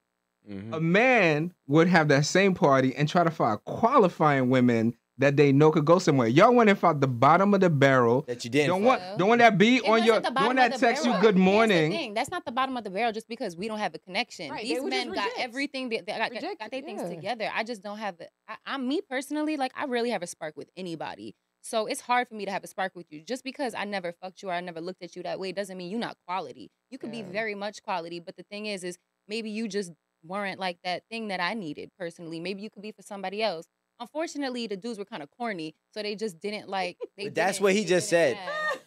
Mhm. A man would have that same party and try to find qualifying women that they know could go somewhere. Y'all went and found the bottom of the barrel. That you didn't. Don't find. want, don't want that be It on your, wasn't the don't bottom want of that the text you barrel. good Here's the morning. thing. That's not the bottom of the barrel just because we don't have a connection. Right, they These were just men got rejects. everything. They got Rejected, their things yeah. together. I just don't have it. I'm me personally, like, I really have a spark with anybody. So it's hard for me to have a spark with you. Just because I never fucked you or I never looked at you that way doesn't mean you're not quality. You could be Yeah. very much quality, but the thing is maybe you just weren't like that thing that I needed personally. Maybe you could be for somebody else. Unfortunately, the dudes were kind of corny, so they just didn't like. But that's what he just said.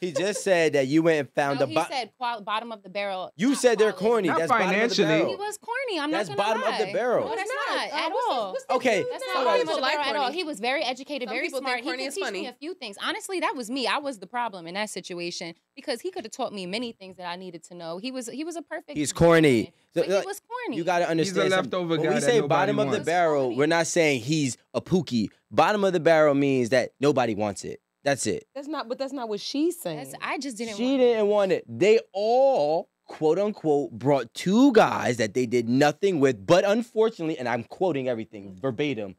He just said that you went and found No, the he bottom. said bottom of the barrel. You not said they're quality. corny. Not That's bottom of the financially. barrel. He was corny. I'm That's not gonna bottom of the lie. barrel. No, that's not at all. Okay. That's Some not bottom of people the like barrel at all. corny. He was very educated, Some very people smart. think He corny could is teach funny. me a few things. Honestly, that was me. I was the problem in that situation because he could have taught me many things that I needed to know. He was a perfect. He's corny. But he Look, was corny. You got to understand. something. leftover When guy we that say nobody bottom of the wants. barrel, Corny. we're not saying he's a pookie. Bottom of the barrel means that nobody wants it. That's it. That's not, but that's not what she's saying. I just didn't. She want didn't want it. They all, quote unquote, brought 2 guys that they did nothing with, but unfortunately, and I'm quoting everything verbatim,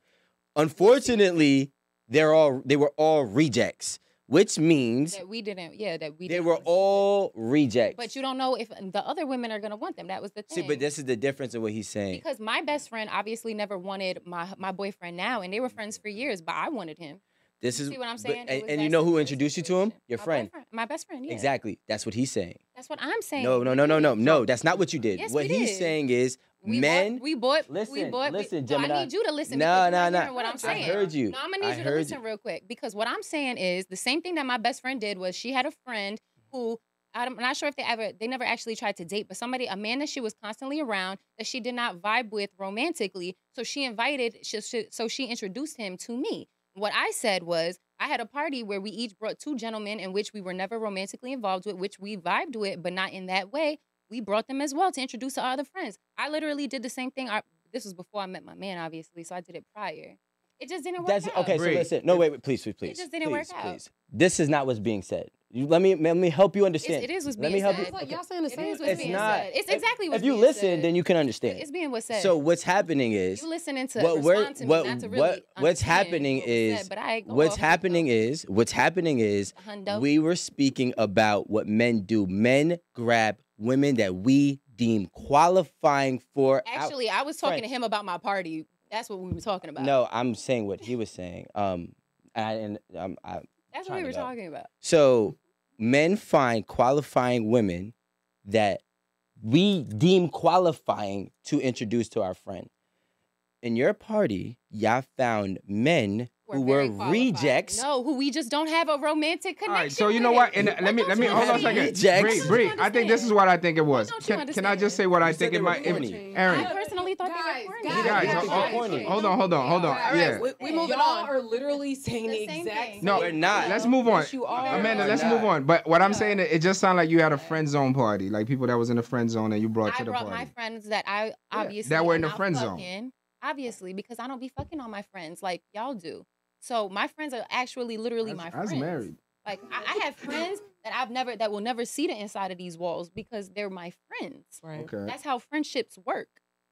unfortunately, they were all rejects, which means that we didn't. Yeah, that we. they didn't were want to all rejects. But you don't know if the other women are gonna want them. That was the thing. See, but this is the difference in what he's saying. Because my best friend obviously never wanted my boyfriend now, and they were friends for years, but I wanted him. This You is see what I'm but- saying? It and, was and that you know who similar introduced you to him? situation. Your My friend. boyfriend. My best friend, yeah. Exactly. That's what he's saying. That's what I'm saying. No, that's not what you did. Yes, what we he's did. saying is We men. bought. Listen, No, Gemini. I need you to listen. No, because no, you're not no. hearing what I'm saying. I heard you. No, I'm gonna I need you to heard listen real quick because what I'm saying is the same thing that my best friend did was she had a friend who I'm not sure if they never actually tried to date, but a man that she was constantly around that she did not vibe with romantically. So she introduced him to me. What I said was I had a party where we each brought 2 gentlemen in which we were never romantically involved with, which we vibed with, but not in that way. We brought them as well to introduce to our other friends. I literally did the same thing. This was before I met my man, obviously, so I did it prior. It just didn't work out. Okay. So Bree. listen. No, wait, please. just didn't work out. Please. This is not what's being said. Let me help you understand. It is what's Let being me help said. you. It's like y'all saying the It same is what's It's being not. said. It's exactly what's If you being listen, said. then you can understand. It's being what's said. So what's happening is You listening to what respond to me, not to really what's understand happening what was is said, but I go what's off happening is Hundo. we were speaking about what men do. Men grab women that we deem qualifying for. Actually, I was talking to him about my party. That's what we were talking about. No, I'm saying what he was saying. That's what we were trying to go. talking about. So men find qualifying women that we deem qualifying to introduce to our friend. In your party, y'all found men who were very qualified. rejects. No, who we just don't have a romantic connection All right, so you know what? And let me don't hold you on a second. Rejects. Bree, I think this is what I think it was. don't you Can I just say what I You said think they it were might? corny. Aaron, I personally thought Guys, they were guys, corny. guys, You think they're corny. hold on. All right, Yeah. we moving Y'all on. Are literally saying the same exact thing. No, We're not. Let's move on. Yes, you are. Amanda, We're let's not. move on. But what I'm saying, it just sounded like you had a friend zone party, like people that was in the friend zone and you brought I to the brought party. my friends that I obviously that were in am the not friend zone. fucking, obviously, because I don't be fucking on my friends like y'all do. So my friends are actually literally my I friends. was married. Like I have friends that will never see the inside of these walls because they're my friends. Right. Okay. That's how friendships work.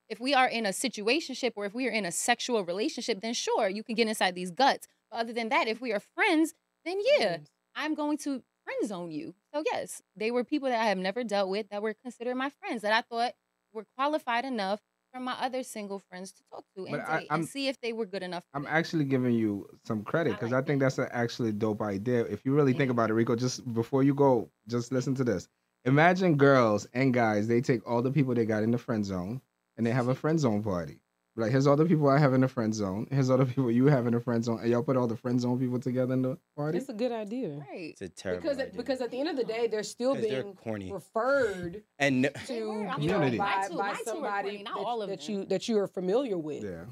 If we are in a situationship or if we are in a sexual relationship, then sure, you can get inside these guts. But other than that, if we are friends, then yeah, I'm going to friend zone you. So yes, they were people that I have never dealt with that were considered my friends that I thought were qualified enough for my other single friends to talk to and But date and see if they were good enough. I'm actually giving you some credit because like I think that's an actually dope idea. If you really think about it, Rico, just before you go, just listen to this. Imagine girls and guys, they take all the people they got in the friend zone and they have a friend zone party. Like, here's all the people I have in the friend zone. Here's all the people you have in the friend zone. And y'all put all the friend zone people together in the party? It's a good idea. Right. It's a terrible Because idea. because at the end of the day, they're still 'Cause they're being corny. referred And to Community. by My two are somebody corny, not all of them. that you are familiar with. Yeah.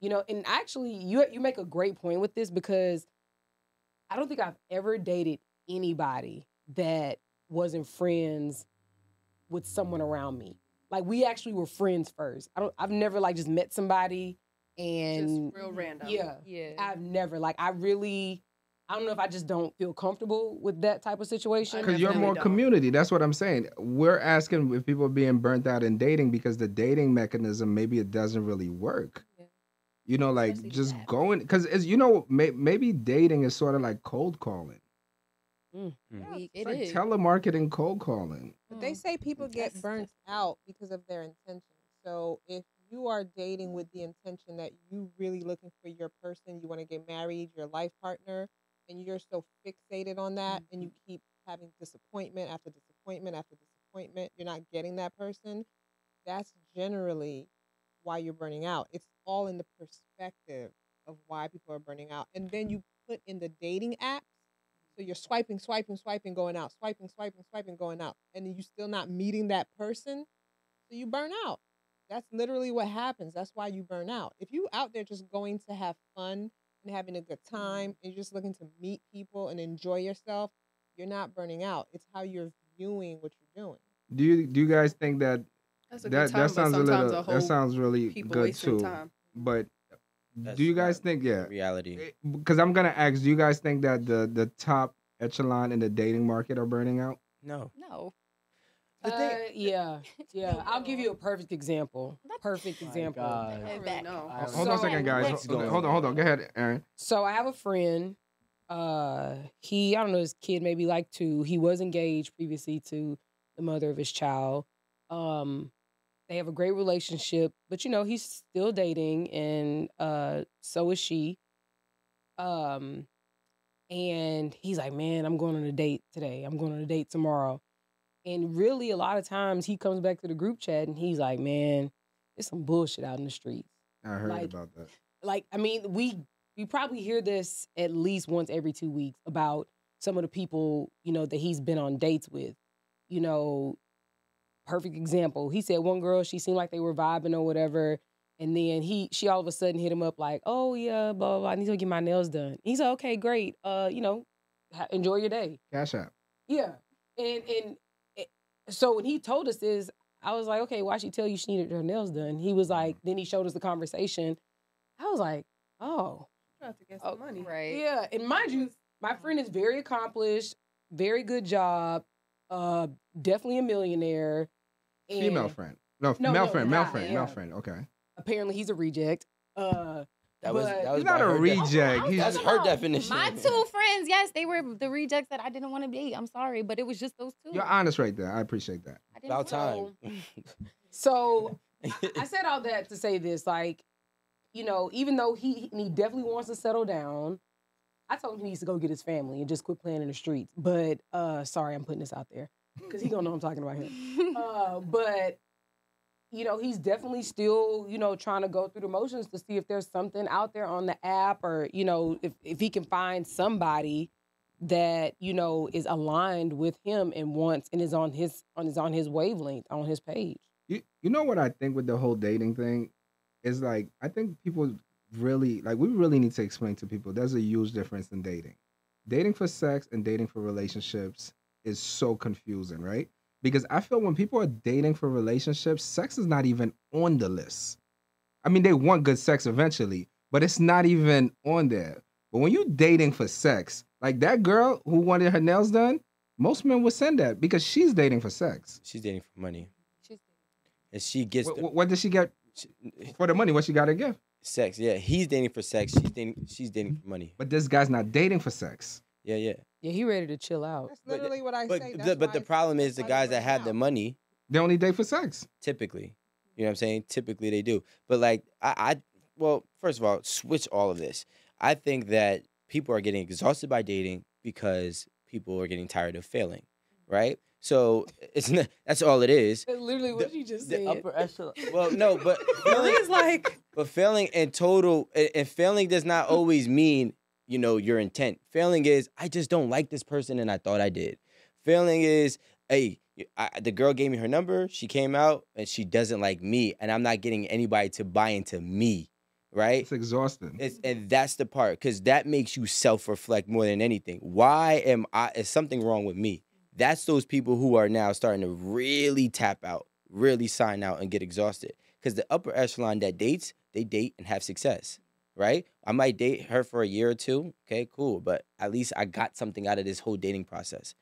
You know, and actually, you make a great point with this because I don't think I've ever dated anybody that wasn't friends with someone around me. Like, we actually were friends first. I've never like just met somebody and Just real random. yeah, Yeah. I've never like I don't know if I just don't feel comfortable with that type of situation. Because you're definitely more don't. community. That's what I'm saying. We're asking if people are being burnt out in dating because the dating mechanism, maybe it doesn't really work. Yeah. You know, like Especially just that. going, because maybe dating is sort of like cold calling. It It's like is. telemarketing cold calling. But they say people get That's- burnt out because of their intentions. So if you are dating with the intention that you really looking for your person, you want to get married, your life partner, and you're so fixated on that, and you keep having disappointment after disappointment after disappointment, you're not getting that person. That's generally why you're burning out. It's all in the perspective of why people are burning out, and then you put in the dating apps. So you're swiping, going out, swiping, going out, and then you're still not meeting that person. So you burn out. That's literally what happens. That's why you burn out. If you out there just going to have fun and having a good time, and you're just looking to meet people and enjoy yourself, you're not burning out. It's how you're viewing what you're doing. Do you guys think that That's a good time, that sounds but a sometimes little a whole that sounds really people good wasting too? time. But That's do you guys not think reality? Because I'm gonna ask, do you guys think that the top echelon in the dating market are burning out? No. No. The thing- Yeah. I'll give you a perfect example. Perfect example. I don't really Back. know. Hold on a second, guys. Let's Hold go. on. Go ahead, Aaron. So I have a friend. I don't know, his kid maybe like 2. He was engaged previously to the mother of his child. They have a great relationship, but he's still dating, and so is she. And he's like, man, I'm going on a date today. I'm going on a date tomorrow. And really, a lot of times he comes back to the group chat and he's like, man, there's some bullshit out in the streets. I heard Like- about that. Like, I mean, we probably hear this at least once every 2 weeks about some of the people, that he's been on dates with. Perfect example. He said one girl, she seemed like they were vibing or whatever. And then she all of a sudden hit him up like, oh yeah, blah, blah, blah. I need to get my nails done. He said, okay, great. Enjoy your day. Cash App. Yeah. So when he told us this, I was like, okay, why'd she tell you she needed her nails done? He was like, then he showed us the conversation. I was like, oh. Trying to get some money. Right. Yeah. And mind you, my friend is very accomplished, very good job, definitely a millionaire. And Female friend. No, No, male no, friend. the Male guy, friend. yeah. Male friend. Okay. apparently he's a reject. That was He's not by a her reject. He's That's her definition. My 2 friends, yes, they were the rejects that I didn't want to date. I'm sorry, but it was just those 2. You're honest right there. I appreciate that. I didn't About want- time. So I said all that to say this, like, even though he definitely wants to settle down, I told him he needs to go get his family and just quit playing in the streets. But sorry, I'm putting this out there because he gonna know I'm talking about him. But he's definitely still trying to go through the motions to see if there's something out there on the app, or if he can find somebody that is aligned with him and wants and is on his wavelength, on his page. You know what I think with the whole dating thing is, like, I think people really, like, we really need to explain to people there's a huge difference in dating. Dating for sex and dating for relationships is so confusing, right? Because I feel when people are dating for relationships, sex is not even on the list. I mean, they want good sex eventually, but it's not even on there. But when you're dating for sex, like that girl who wanted her nails done, most men would send that because she's dating for sex. She's dating for money. She's- And she gets What did she get for the money? What she got to give? sex. Yeah, he's dating for sex. She's dating for money. But this guy's not dating for sex. Yeah. Yeah, he ready to chill out. That's literally what I But say. the problem is the guys that have the money, They only date for sex. typically, you know what I'm saying? Typically they do. But like well, first of all, switch all of this. I think that people are getting exhausted by dating because people are getting tired of failing, right? So it's not, that's all it is. That's literally what you just The said. upper echelon. Well, no, but failing, Marie's like, but failing in total, and failing does not always mean, you know, your intent. Failing is, I just don't like this person and I thought I did. Failing is, hey, the girl gave me her number, she came out, and she doesn't like me, and I'm not getting anybody to buy into me, right? It's exhausting. And that's the part, because that makes you self-reflect more than anything. Why am I, is something wrong with me? That's those people who are now starting to really tap out, really sign out and get exhausted. Because the upper echelon that dates, they date and have success, right? I might date her for a year or two. Okay, cool. But at least I got something out of this whole dating process.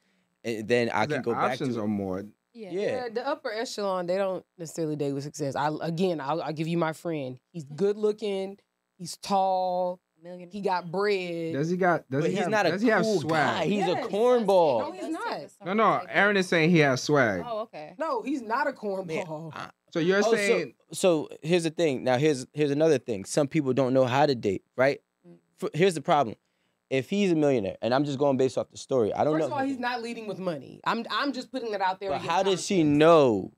And then I can go back options to are more. Yeah. The upper echelon, they don't necessarily date with success. I'll give you my friend. He's good looking. He's tall. He got bread. Does he got? Does But he he's have? not a Does he have cool swag? guy. He's Yes. a cornball. No, he's not. No. Aaron is saying he has swag. Oh, okay. No, he's not a cornball. So you're Oh, saying so here's the thing. Now here's another thing. Some people don't know how to date, right? Here's the problem. If he's a millionaire, and I'm just going based off the story, I don't First know. of all, he's not leading with money. I'm just putting it out there. But to get how does she context. know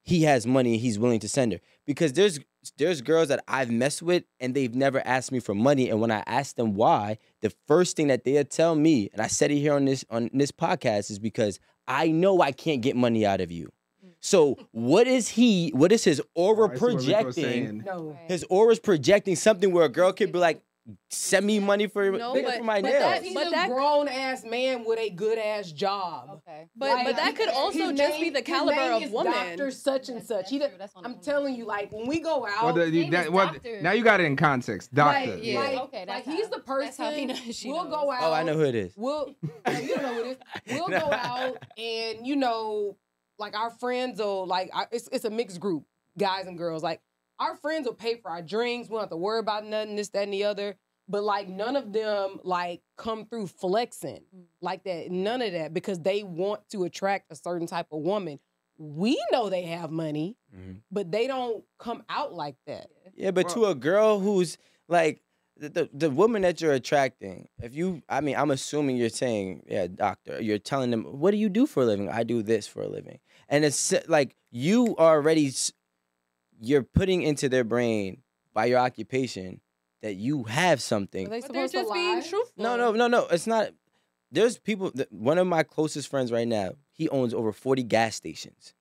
he has money and he's willing to send her? Because there's girls that I've messed with and they've never asked me for money. And when I ask them why, the first thing that they'll tell me, and I said it here on this podcast, is because I know I can't get money out of you. So what is his aura I see what Rico's projecting? saying. No. His aura's projecting something where a girl could be like, send me money for, No, for my But nails. he's But a that- grown ass man with a good ass job. Okay. but that could also just be the caliber his name of is woman. Doctor such and such. That's true. That's on the I'm woman. telling you, like when we go out, Well, name is Doctor. now you got it in context, doctor. Like, Yeah. like, Okay, like that's he's how- the that's how he person. knows she We'll knows. go out. Oh, I know who it is. We'll, you don't know who it is. We'll go out and like our friends will it's a mixed group, guys and girls. Like our friends will pay for our drinks. We don't have to worry about nothing, this, that, and the other. But like none of them like come through flexing like that. None of that because they want to attract a certain type of woman. We know they have money, but they don't come out like that. Yeah, but to a girl who's like the woman that you're attracting, I'm assuming you're saying, yeah, doctor, you're telling them, what do you do for a living? I do this for a living. And it's like you're putting into their brain by your occupation that you have something. Are they But they're supposed to just being lie? truthful. No, it's not. There's people, one of my closest friends right now, he owns over 40 gas stations.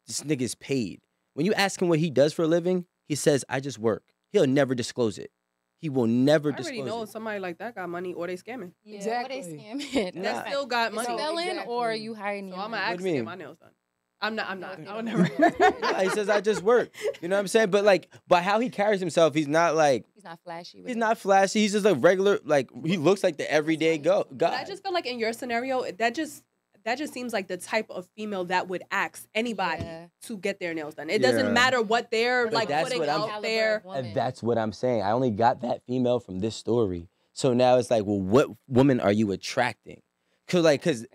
This nigga's paid. When you ask him what he does for a living, he says, I just work. He'll never disclose it. He will never I already disclose know it. somebody like that got money or they scamming. Yeah, Exactly. What they scamming? Nah. That still got It's money. selling Exactly. or you hiring So your I'm money? gonna What ask do to you get mean? my nails done. I'm not. Okay. I would never. Nah, he says I just work. You know what I'm saying? But like, by how he carries himself, he's not like, He's not flashy. with he's it. not flashy. He's just a regular, like, he looks like the everyday guy. But I just feel like in your scenario, that just seems like the type of female that would ask anybody Yeah. to get their nails done. It Yeah. doesn't matter what they're But like that's putting what I'm- out Caliber there. of woman. And that's what I'm saying. I only got that female from this story. So now it's like, well, what woman are you attracting?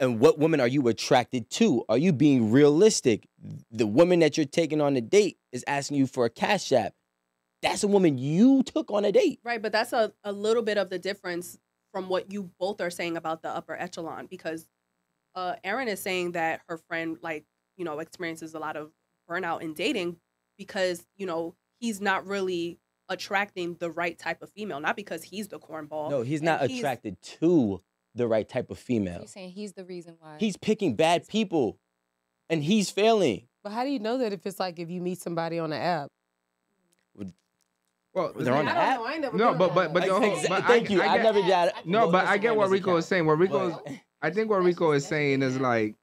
And what woman are you attracted to? Are you being realistic? The woman that you're taking on a date is asking you for a cash app. That's a woman you took on a date. Right, but that's a little bit of the difference from what you both are saying about the upper echelon because Erin is saying that her friend experiences a lot of burnout in dating because, he's not really attracting the right type of female, not because he's the cornball. No, he's and not attracted to the right type of So female. you're saying he's the reason why. He's picking bad people, and he's failing. But how do you know that if you meet somebody on the app? Well, They're on the I don't app. know. I ain't never No, been but on but that. the whole. But Thank you. I get- never did. No, but I get what Rico Rico is saying. What Rico is, But- I think what Rico is saying is like,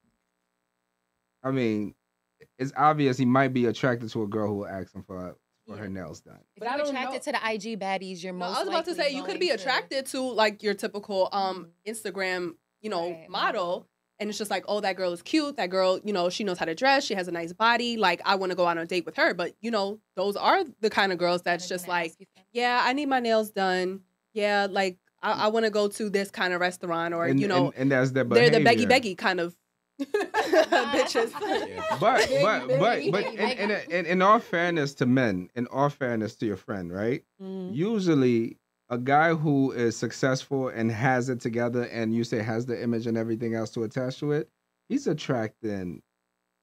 I mean, it's obvious he might be attracted to a girl who will ask him for her nails done. If But I you're don't attracted know- to the IG baddies, you're No, most I was about to likely say you could be going to- attracted to like your typical Instagram, Right, model. And it's just like, oh, that girl is cute. That girl, she knows how to dress. She has a nice body. Like, I want to go on a date with her. But, those are the kind of girls that's just like, yeah, I need my nails done. Yeah, like, I want to go to this kind of restaurant or, And that's their they're behavior. the beggy kind of bitches. But Baby. in all fairness to men, in all fairness to your friend, right? Mm. Usually, a guy who is successful and has it together, and you say has the image and everything else to attach to it, he's attracting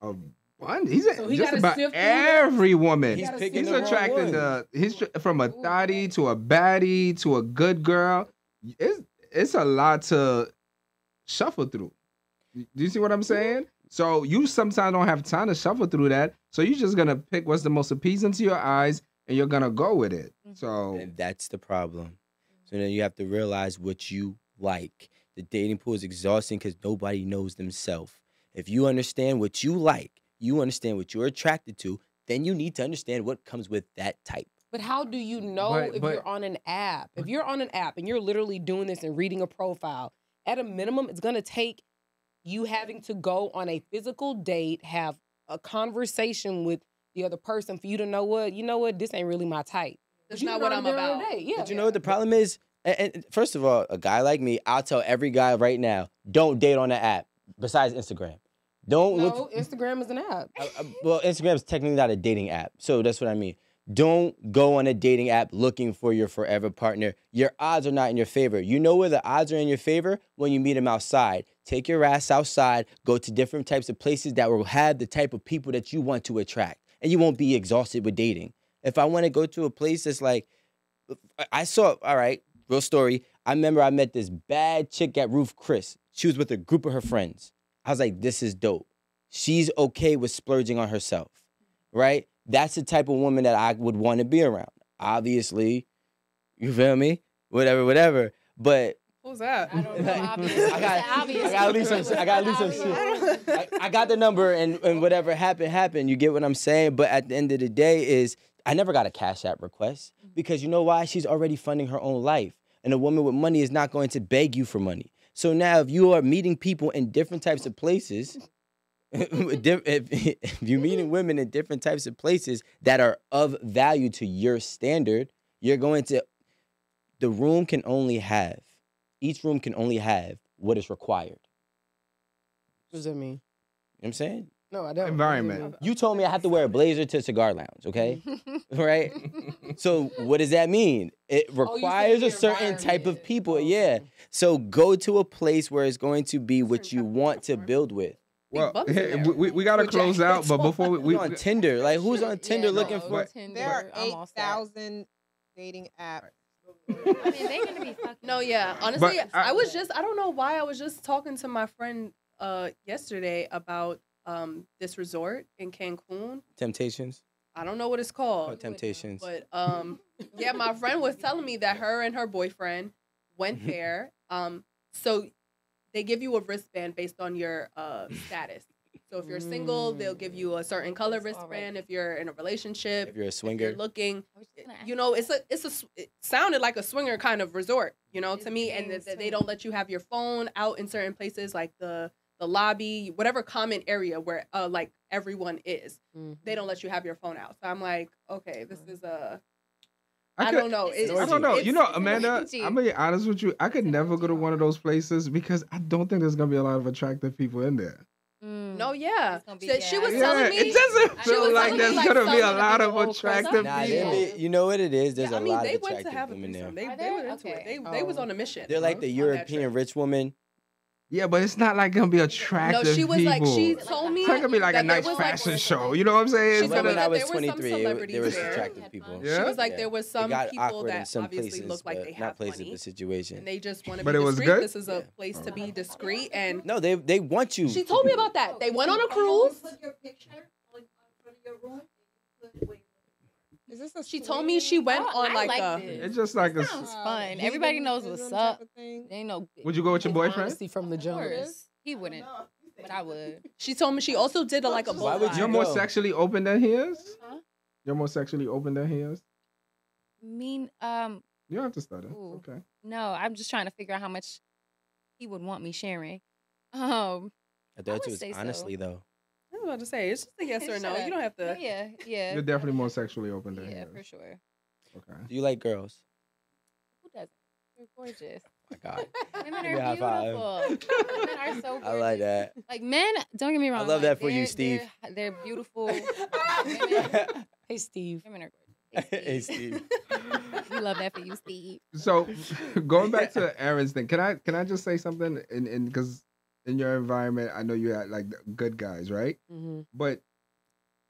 a bunch. He's So he just gotta about sift through every woman. He's gotta picking He's the wrong attracting ones. he's from a thotty to a baddie to a good girl. It's a lot to shuffle through. Do you see what I'm saying? So you sometimes don't have time to shuffle through that. So you're just gonna pick what's the most appeasing to your eyes, and you're gonna go with it. So And that's the problem. So then you have to realize what you like. The dating pool is exhausting because nobody knows themselves. If you understand what you like, you understand what you're attracted to, then you need to understand what comes with that type. But how do you know But- if you're on an app? If you're on an app and you're literally doing this and reading a profile, at a minimum, it's going to take you having to go on a physical date, have a conversation with the other person for you to know what, this ain't really my type. That's You not can what go I'm on a about. date, yeah. But you know what the problem is? And first of all, a guy like me, I'll tell every guy right now, don't date on the app besides Instagram. Don't No, look. Instagram is an app. Well, Instagram is technically not a dating app, so that's what I mean. Don't go on a dating app looking for your forever partner. Your odds are not in your favor. You know where the odds are in your favor? When you meet them outside. Take your ass outside, go to different types of places that will have the type of people that you want to attract, and you won't be exhausted with dating. If I want to go to a place that's like, all right, real story. I remember I met this bad chick at Roof Chris. She was with a group of her friends. I was like, this is dope. She's okay with splurging on herself, right? That's the type of woman that I would want to be around. Obviously, you feel me? Whatever. But Who's that? I don't know. I gotta leave some shit. I got the number, and whatever happened. You get what I'm saying? But at the end of the day is I never got a Cash App request because you know why? She's already funding her own life. And a woman with money is not going to beg you for money. So now if you are meeting people in different types of places, if you're meeting women in different types of places that are of value to your standard, you're going to, each room can only have what is required. What does that mean? You know what I'm saying? No, I don't. Environment. You told me I have to wear a blazer to cigar lounge, okay? Right? So what does that mean? It requires the a certain type of environment. people, yeah. So go to a place where it's going to be what you want to build with. well, bumps in hey, there. we gotta close out, but before we Who's on Tinder? Like who's on Tinder looking for? There are 8,000 dating apps. I mean, they're gonna be fucking. No, yeah. Honestly, But I don't know why I was just talking to my friend yesterday about this resort in Cancun. Temptations? I don't know what it's Oh, called. Temptations. But yeah, my friend was telling me that her and her boyfriend went there. So they give you a wristband based on your status. So if you're single, they'll give you a certain color wristband. If you're in a relationship, If you're a if swinger. you're looking, you know, it sounded like a swinger kind of resort, you know, to me. And that they don't let you have your phone out in certain places like the lobby, whatever common area where like everyone is. They don't let you have your phone out. So I'm like, okay, this is I don't know. I don't know. You know, it's an Amanda, orgy. I'm gonna be honest with you. I could never go to one of those places because I don't think there's gonna be a lot of attractive people in there. No, yeah. It's gonna be So she was gas. telling me. it doesn't she feel was like telling there's me, like, gonna be a some lot of of the old attractive Nah, people. you know what it is? There's Yeah, a I mean, lot they of went to attractive have a women there. threesome. They Are were they? into it. Okay. They was on a mission. They're like the on that European trip. rich woman. Yeah, but it's not like gonna be attractive No, she was people. like, she told me It's not gonna be like a that there nice was, like, fashion show. You know what I'm saying? She It's told me When gonna- I was there were some 23, there was celebrities there. attractive people. Yeah? She was like, Yeah. there was It some got people awkward in that some obviously places, look like but they not have places, money, but situation. and they just want to But be it was discreet. good? This is a place to be discreet, and No, they want you. she told me about that. They went on a cruise. Is this a She told me she went Oh, on I like like a. this. It's just like a. Sounds fun. Everybody knows what's veganism up. type of thing? They know. Would you go with your boyfriend? Honesty from the Of jump. course. He wouldn't, but I would. She told me she also did like a boat Why would ride. You're more go. sexually open than he is. Huh? You're more sexually open than he is. Mean, You don't have to stutter. Ooh. Okay. no, I'm just trying to figure out how much he would want me sharing. I I thought would you was say so. honestly though. I was about to say it's just a yes or Shut no. up. You don't have to. Yeah. You're definitely more sexually open than he Yeah, is. for sure. Okay. Do you like girls? Who doesn't? You're gorgeous. Oh my God. Women Give me a are high five. beautiful. Women are so gorgeous. I like that. Like men, don't get me wrong. love like, that for you, they're- Steve. They're beautiful. women, Hey, Steve. women are gorgeous. Hey, Steve. We love that for you, Steve. So, going back to Aaron's thing, can I just say something? And because in your environment, I know you had like the good guys, right? Mm-hmm. But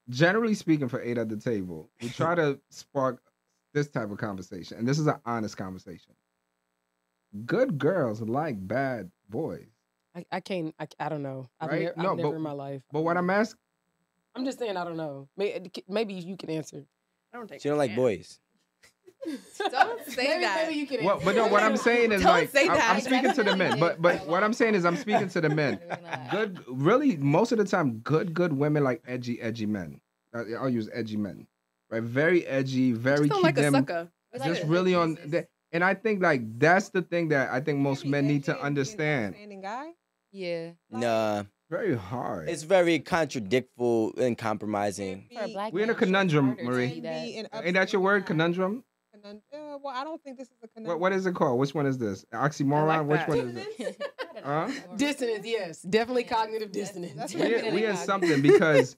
generally speaking, for 8 at the table, we try to spark this type of conversation, and this is an honest conversation. Good girls like bad boys. I can't. I don't know. I've Right? never in my life. But what I'm asking, I'm just saying I don't know. Maybe you can answer. I don't think She don't like boys. Don't say that. Maybe you can well, answer. but no, what I'm saying is Don't like say that. I'm speaking to the men. But what I'm saying is I'm speaking to the men. Really, most of the time, good women like edgy men. I'll use edgy men, right? Very edgy, very Just don't keep like a them sucker. just really on. And I think like that's the thing that I think most men need to understand. Guy? Yeah. Nah, Very hard. it's very contradictful and compromising. For a black We're in a man, it's conundrum, harder to Marie. see that. Ain't that your word, conundrum? Well, I don't think this is a conundrum. What is it called? Which one is this? Oxymoron? I like Which that. one is it? Huh? Dissonance, yes, definitely cognitive dissonance. That's We in something because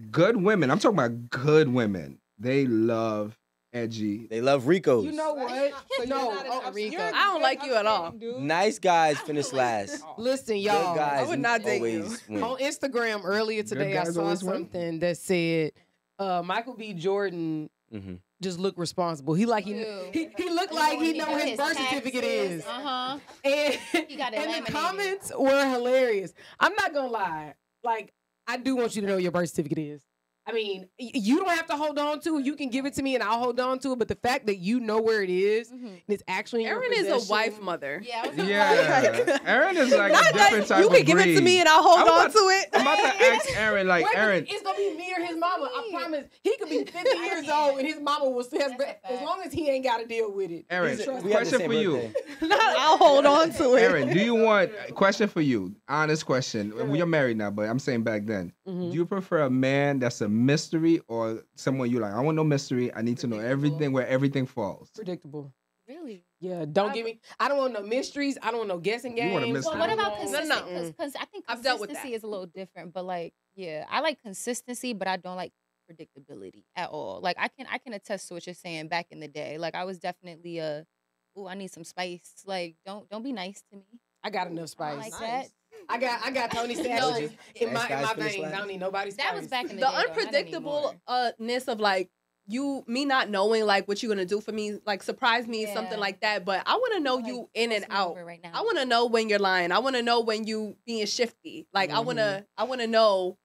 good women, I'm talking about good women, they love edgy. They love Ricos. You know what? No, Rico. I don't like you at all. Nice guys finish last. Listen, Good y'all. guys I would not date you. always win. On Instagram earlier today, I guys saw always win? something that said Michael B. Jordan Mhm. just looked responsible. He like he looked like he know his birth certificate is. Uh-huh. And, He got it and the laminated. comments were hilarious. I'm not gonna lie. Like, I do want you to know your birth certificate is. I mean, you don't have to hold on to it. You can give it to me and I'll hold on to it. But the fact that you know where it is and it's actually in your Erin is a possession- wife mother. Yeah, I was gonna Yeah, Aaron is like Not a different that type you of can give it to breed. me and I'll hold I'm on about- to it. I'm about to ask Aaron, like Wait, but Aaron. it's gonna be me or his mama. I promise. He could be 50 years old and his mama will still as long as he ain't got to deal with it. Aaron, He's trust- We have the question same for you. birthday. I'll hold on to it. Aaron, do you want question for you? Honest question. You're married now, but I'm saying back then. Mhm. Do you prefer a man that's a mystery or someone you like? I want no mystery. I need to know everything where everything falls. Predictable. Really? Yeah, don't give me. I don't want no mysteries. I don't want no guessing games. You want a mystery. Well, what about I don't consistency? want- Because I think I've dealt with consistency that. is a little different. But like, yeah, I like consistency, but I don't like predictability at all. Like, I can attest to what you're saying. Back in the day, like I was definitely I need some spice. Like, don't be nice to me. I got enough I spice. don't like that. I got Tony No. Savage in Nice my guys finish veins. last. I don't need nobody's spice. That was back in the, The day. though, not anymore. unpredictableness of like me not knowing like what you're gonna do for me, like surprise me, Yeah. something like that. But I want to know Like, you in and what's out. over right now? I want to know when you're lying. I want to know when you being shifty. Like I want to know.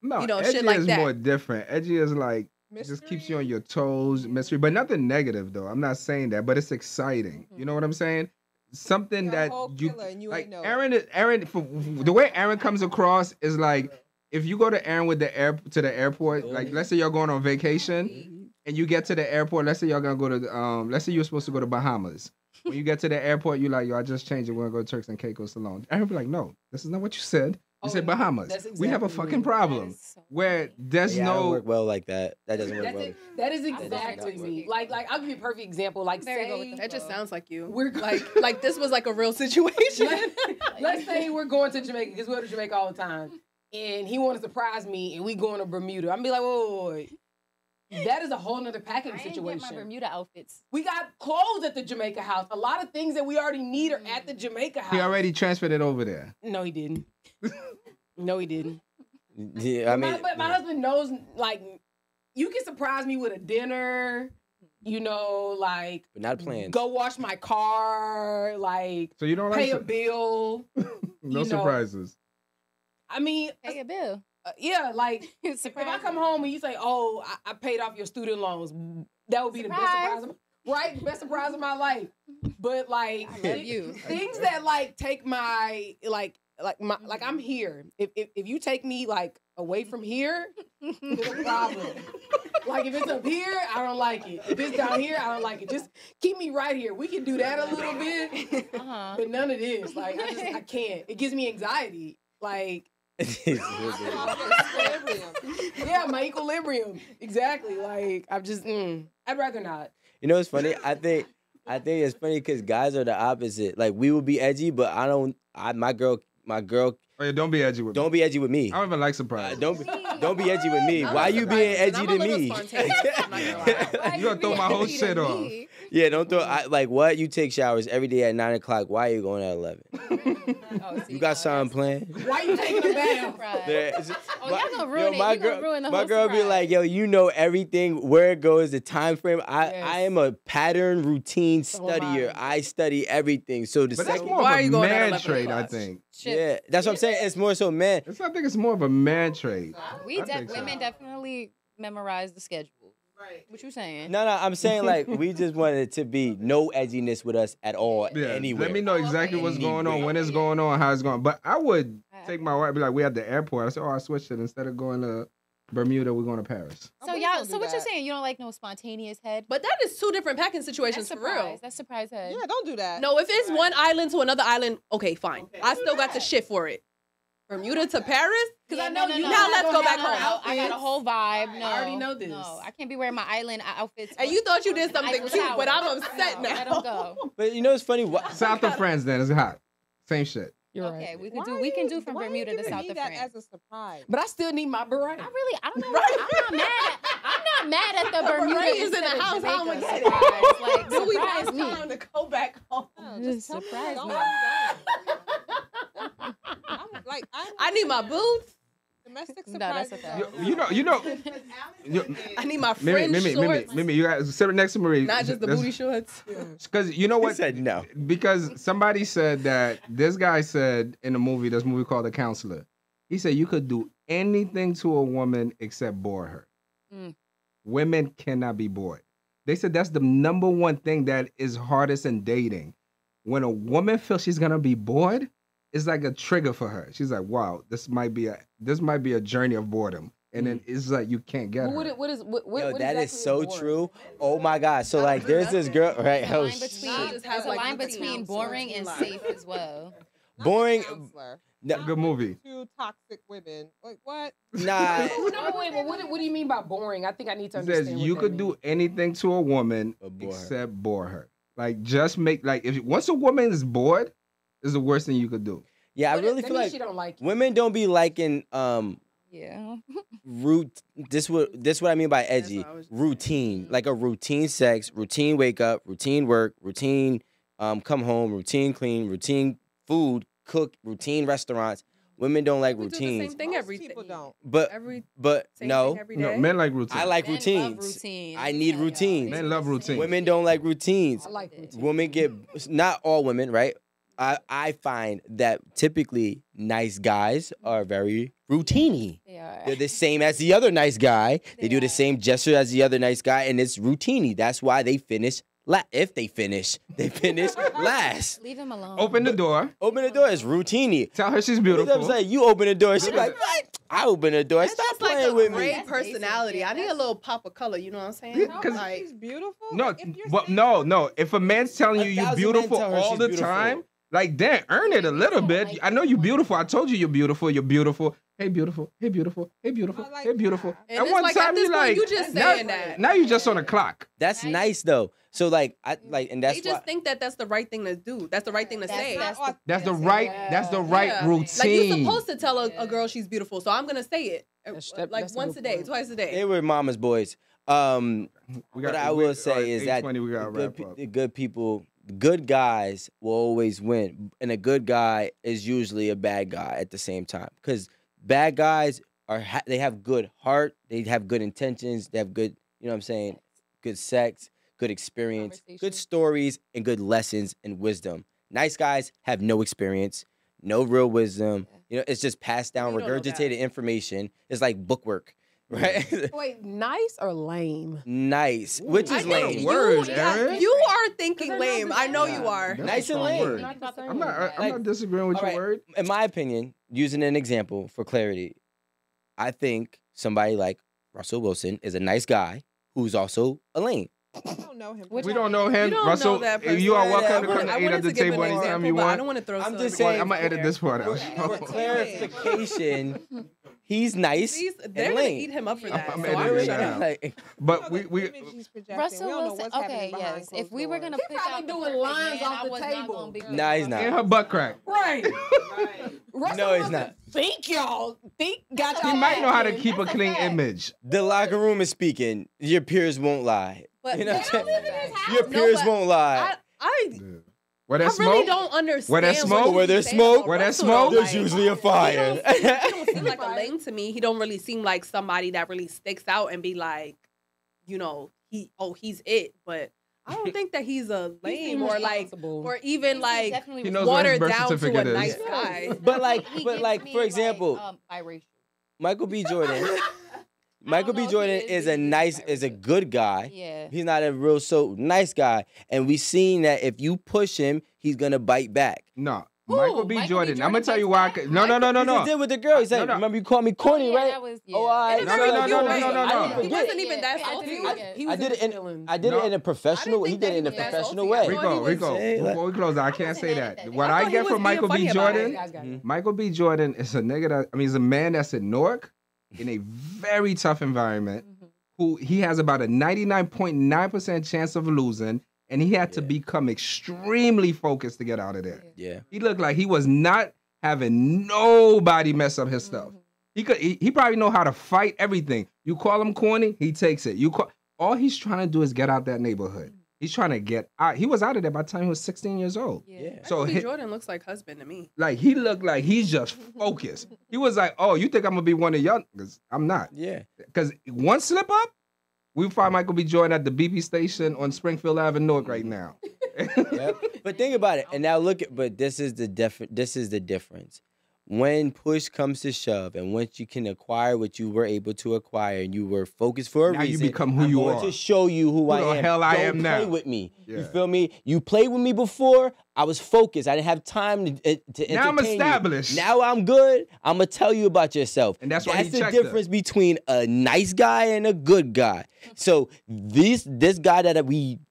No, You know, edgy shit like is that. more different. Edgy is like just keeps you on your toes, mystery, but nothing negative though. I'm not saying that, but it's exciting. You know what I'm saying? Something You're a that whole you killer and you like. ain't know. Aaron, for the way Aaron comes across is like if you go to Aaron with to the airport, like let's say you're going on vacation and you get to the airport. Let's say y'all gonna go to let's say you're supposed to go to Bahamas. When you get to the airport, you like, yo, I just changed it. We're gonna go to Turks and Caicos Salon. Aaron be like, no, this is not what you said. You said Bahamas. that's We have a exactly fucking me. problem so where there's Yeah, I don't no. work well like that. That doesn't work That's well. it. That is don't exactly know. me. Like I'll give you a perfect example. Like Very say good with the That just sounds like you. We're like this was like a real situation. let's say we're going to Jamaica because we go to Jamaica all the time, and he want to surprise me, and we going to Bermuda. I'm be like, wait. That is a whole nother packing I didn't get situation. my Bermuda outfits. We got clothes at the Jamaica house. A lot of things that we already need are at the Jamaica house. He already transferred it over there. No, he didn't. No, he didn't. Yeah, I mean, But my husband knows, like, you can surprise me with a dinner, you know, like, but not plans. go wash my car, like, So you don't pay a like bill. no you know. surprises. I mean, Pay a bill. yeah, like, if I Surprise. come home and you say, oh, I paid off your student loans, that would be the best Surprise. surprise. Right? The best surprise of my life. But, like, I love you. things that, like, take my, like I'm here. If you take me like away from here, it's a problem. Like if it's up here, I don't like it. If it's down here, I don't like it. Just keep me right here. We can do that a little bit, but none of this. Like I can't. It gives me anxiety. Like yeah, my equilibrium. Exactly. Like I'm just. I'd rather not. You know what's funny? I think it's funny because guys are the opposite. Like we will be edgy, but my girl. Oh, yeah, don't be edgy with me. Don't be edgy with me. I don't even like surprise. Don't be. Don't be edgy with me. Why you being edgy to me? You gonna throw my whole shit off. Yeah, don't throw. Like what? You take showers every day at 9 o'clock. Why are you going at 11? You got something planned? Why you taking a bath? Oh, y'all gonna ruin it. My You gonna ruin the whole My girl be surprise. like, yo, you know everything, where it goes, the time frame. I am a pattern routine studier. I study everything. So the But that's second, more Why are of you a going at man 11 trait, I o'clock? think. yeah, that's what I'm saying. It's more so man. I think it's more of a man trait. We I think so. women definitely memorize the schedule. Right. What you saying? No, I'm saying like we just wanted it to be no edginess with us at all. Yeah, Anywhere. let me know exactly what's going on, Anywhere. when it's going on, how it's going. But I would take my wife, be like, we at the airport. I said, oh, I switched it. Instead of going to Bermuda, we're going to Paris. So y'all, so what you're saying? You don't like no spontaneous head? But that is two different packing situations That's for real. surprise. That's surprise head. Yeah, don't do that. No, if it's one island to another island, okay, fine. I still got the shit for it. Bermuda to Paris? Because I know you. Now let's go back home. I got a whole vibe. No, I already know this. No, I can't be wearing my island outfits. And you thought you did something Eiffel cute, Tower. but I'm upset No, now. let 'em go. But you know it's funny. South of France, then it's hot. Same shit. You're Okay, right. we can do from why are you Bermuda to giving South me of that France. as a surprise? But I still need my beret. I don't know. I'm not mad at the Bermuda. Beret is in the instead of house, how I'ma Jamaica. get it? Surprise, like, Do we surprise have me. time to go back home? No, just tell me surprise what's me. going on. I need my boots. Domestic No, that's surprises. okay. You know. I need my French shorts. Mimi, you got sit next to Marie. Not just the booty shorts. Because you know He what? said no. Because somebody said that this guy said in this movie called The Counselor, he said you could do anything to a woman except bore her. Mm. Women cannot be bored. They said that's the number one thing that is hardest in dating. When a woman feels she's gonna be bored, it's like a trigger for her. She's like, wow, this might be a journey of boredom. And then it's like you can't get her. What Yo, what that exactly is so boring? true. Oh my God. So like, there's this girl, right? There's a Oh, line shit. between, Just have, there's a like, line routine between counselor, boring and safe as well. Boring. Counselor. Good movie. Two toxic women. Like what? Nah. No, wait, but what do you mean by boring? I think I need to It says understand. you what could that do means. anything to a woman But bore her. except bore her. Like just make if once a woman is bored, is the worst thing you could do. Yeah, I What really that feel means like she don't like you. women don't be liking Yeah. this what I mean by edgy. what I was just Routine. Like a routine sex, routine wake up, routine work, routine come home, routine clean, routine food, cook, routine restaurants. Women don't like We do the same routines. thing Most every people don't. But Same no. thing every No, day. men like routine. I like Men routines. love routines. I need Yeah, routines. Men love routine. Women don't like routines. I like routine. Women get, not all women, right? I find that typically nice guys are very routine-y. They are. They're the same as the other nice guy. They do are. the same gesture as the other nice guy, and it's routine-y. That's why they finish. If they finish last. Leave him alone. Open the door. Open the door is routine-y. Tell her she's I'm beautiful. saying you open the door, she's like, what? I open the door. That's Stop just like playing a with great me. personality. I need a little pop of color. You know what I'm saying? Yeah, 'cause- Like, She's beautiful. No, Like, if you're but saying- no. If a man's telling you you're 1,000 men beautiful tell her all she's the beautiful. time, like, damn, earn it a little bit. I know you're beautiful. I told you you're beautiful. You're beautiful. Hey, beautiful. Hey, beautiful. Hey, beautiful. I like Hey, beautiful. that. And it's like, at this point, you just now, saying that. Now you just on the clock. That's nice though. So like, and that's they just why. think that that's the right thing to do. That's the right thing to say. That's the right. That's the right Yeah. routine. Like you're supposed to tell a girl she's beautiful, so I'm gonna say it like that's a once good a day, point. twice a day. They were mama's boys. We What I will say is that 8:20, we gotta wrap up. the good people, good guys will always win, and a good guy is usually a bad guy at the same time. Because bad guys they have good heart, they have good intentions, they have good, you know what I'm saying, good sex, good experience, good Conversation. stories, and good lessons and wisdom. Nice guys have no experience, no real wisdom. You know, it's just passed down, You don't know that. regurgitated information. It's like bookwork, right? Wait, nice or lame? Nice, which I is think lame. Word, you, Aaron. you are thinking lame. I know you Nah. are. That's Nice a and strong lame. word. Not the same. I'm not Like, disagreeing with all your right, word. In my opinion, using an example for clarity, I think somebody like Russell Wilson is a nice guy who's also a lame. I don't know him. We don't know him. You don't Russell, know that you are person. welcome to I come to I eat wanted at the to give table an anytime example, you but I want. don't want to throw. I'm some just other saying- I'm gonna edit this part out. For clarification, He's nice. They're and gonna lame. eat him up for that. I'm So editing I'm it shut out. up. Like, But You know we the image he's projecting. Russell We don't know Wilson. what's happening Okay, behind yes. If closed we were doors. gonna He pick probably out the doing perfect lines man, off I the was not table. gonna be Nah, he's not. in her butt crack. Right. Russell No, he's Wilson not. Think y'all. Got He y'all. might know how to back. keep a That's a clean fact. image. the locker room is speaking. Your peers won't lie. But You know what I'm They don't saying? live in his house. Your No, peers but won't lie. I Where I there's really smoke, don't understand. Where there's smoke- what Where you there's say smoke- about where there's Russell, smoke- though. There's usually a fire. He don't seem like a lame to me. He don't really seem like somebody that really sticks out and be like, he's it. But I don't think that he's a lame or like, Responsible. or even like Definitely He knows what his watered birth down to a certificate is. nice guy. But like, He but gives like, me, for example, biracial. Michael B. Jordan. I Michael don't B. know if Jordan he is but a he nice, biracial. is a good guy. Yeah. He's not a real nice guy, and we seen that if you push him, he's gonna bite back. No, Who? Michael B. Michael B. Jordan. I'm gonna Jordan tell you bites why. back? No. He just did with the girl. He said, No, no. "Remember you called me corny, Oh, yeah, right?" that was, yeah. Oh, I In No, a no, very no, good no, way. no, no, I no. didn't He forget. wasn't even that Yeah, I salty. didn't forget. He I was did it just in chilling. I did it in a I professional. didn't He think did that it in a he was that professional salty. I way. thought he Rico. was- Before we close, I I can't wasn't say mad at that. that. What I I thought get he was from being Michael B. funny about it. Jordan, Guys got it. Michael B. Jordan is a nigga that, I mean, he's a man that's in Newark in a very tough environment. Who he has about a 99.9% chance of losing, and he had to Yeah. become extremely focused to get out of there. Yeah. He looked like he was not having nobody mess up his stuff. He probably know how to fight everything. You call him corny, he takes it. All he's trying to do is get out that neighborhood. He's trying to get out. He was out of there by the time he was 16 years old. Yeah. So Michael B. he- Jordan looks like husband to me. like he looked like he's just focused. He was like, "Oh, you think I'm gonna be one of y'all? Because I'm not. Yeah. Because one slip up, we find Michael B. Jordan at the BP station on Springfield Avenue Newark right now." Yep. But think about it. And now look at. But this is the difference. When push comes to shove, and once you can acquire what you were able to acquire, and you were focused for a Now you reason, become who I'm you going are. to show you who I the am. hell I Don't am play now. with me. You Yeah. feel me? You played with me before. I was focused. I didn't have time to Now I'm entertain you. established. Now I'm good. I'm gonna tell you about yourself. And that's why he the checked her. difference between a nice guy and a good guy. So this guy that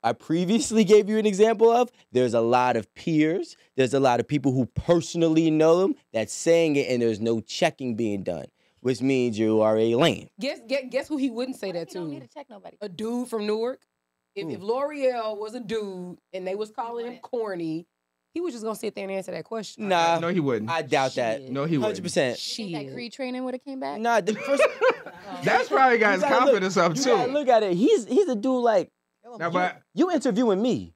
I previously gave you an example of, there's a lot of peers. There's a lot of people who personally know him that's saying it, and there's no checking being done, which means you are a lame. Guess who he wouldn't say that You don't to? need to check nobody. A dude from Newark. If L'Oreal was a dude and they was calling him corny, he was just gonna sit there and answer that question. Nah, No, he wouldn't. I doubt that. Shit. No, he wouldn't. 100%. Think that Creed training would have came back? Nah, the first. That's probably got his You gotta confidence up You gotta too. look at it. He's a dude like Now, but you interviewing me.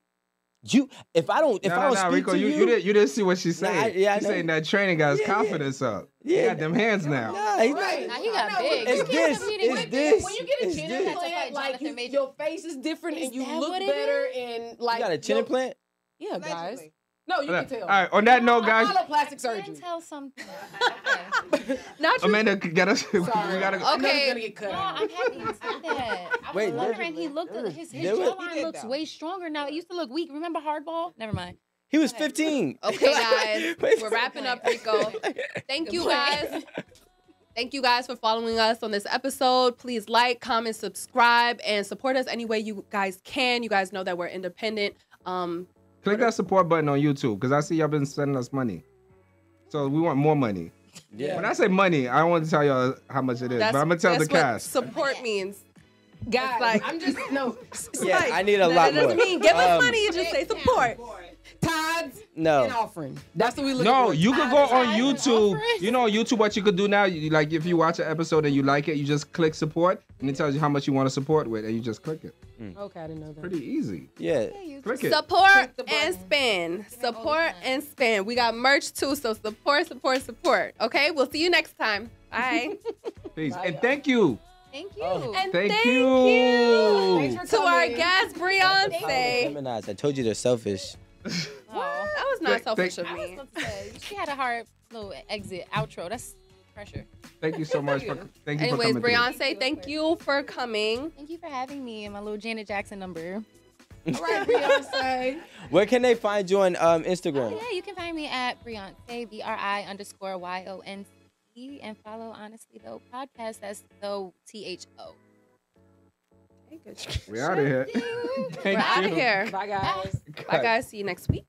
If I don't speak Rico, to you didn't see what she's saying. I She's know. saying that training got his Yeah, yeah. confidence up. He Yeah. got them hands now. Nah, he's Right. Nah, he got No, big. It's You can't this, compete it's with this. When you get a It's chin this. implant, like Jonathan Major. your face is different Is and you that look what it better is? and like You got a chin your- implant? Yeah, guys. Allegedly. No, you All can tell. right, on that note, guys, I follow plastic I surgery. can tell something. Not just Amanda, get us. We Sorry. gotta go. I know it's Okay. gonna get cut No, out. I'm happy you said that. I Wait, was wondering, he looked his there was- jawline He did, looks though. way stronger now. It used to look weak. Remember Hardball? Never mind. He was 15. Okay, guys, we're wrapping up, Rico. Thank you, guys. Thank you guys for following us on this episode. Please like, comment, subscribe, and support us any way you guys can. You guys know that we're independent. Click that support button on YouTube because I see y'all been sending us money. So we want more money. Yeah. When I say money, I don't want to tell y'all how much it is, but I'm gonna tell the that's what cast. support means. Guys, like- I'm just no. Yeah, I need a lot That doesn't more. mean give us money. You just say support. Tithes and No. offering. That's what we look No, for. you could go Tithes on and YouTube. offering. You know on YouTube what you could do now? You, like if you watch an episode and you like it, you just click support and it tells you how much you want to support with and you just click it. offering. Okay, I didn't know that. Pretty easy. Yeah. Click it. Support Click the and button. spin. Support and spin. We got merch too, so support. Okay, we'll see you next time. Bye. Peace. And thank you. Thank you. And Thank thank you. Thanks for to our coming. guest, Beyonce. Geminis. I told you they're selfish. Oh. That was not selfish of I was me. about to say, she had a hard little exit outro. That's pressure. Thank you so much for thank you Anyways, for coming. Beyonce, thank you for coming. Thank you for having me and my little Janet Jackson number. All right, Beyonce. Where can they find you on Instagram? Oh, yeah, you can find me at Beyonce, BRI_YONC, and follow Honestly Though podcast. That's though THO. Okay, good. We out of here. We're Thank out you. of here. Bye, guys. Bye, guys. See you next week.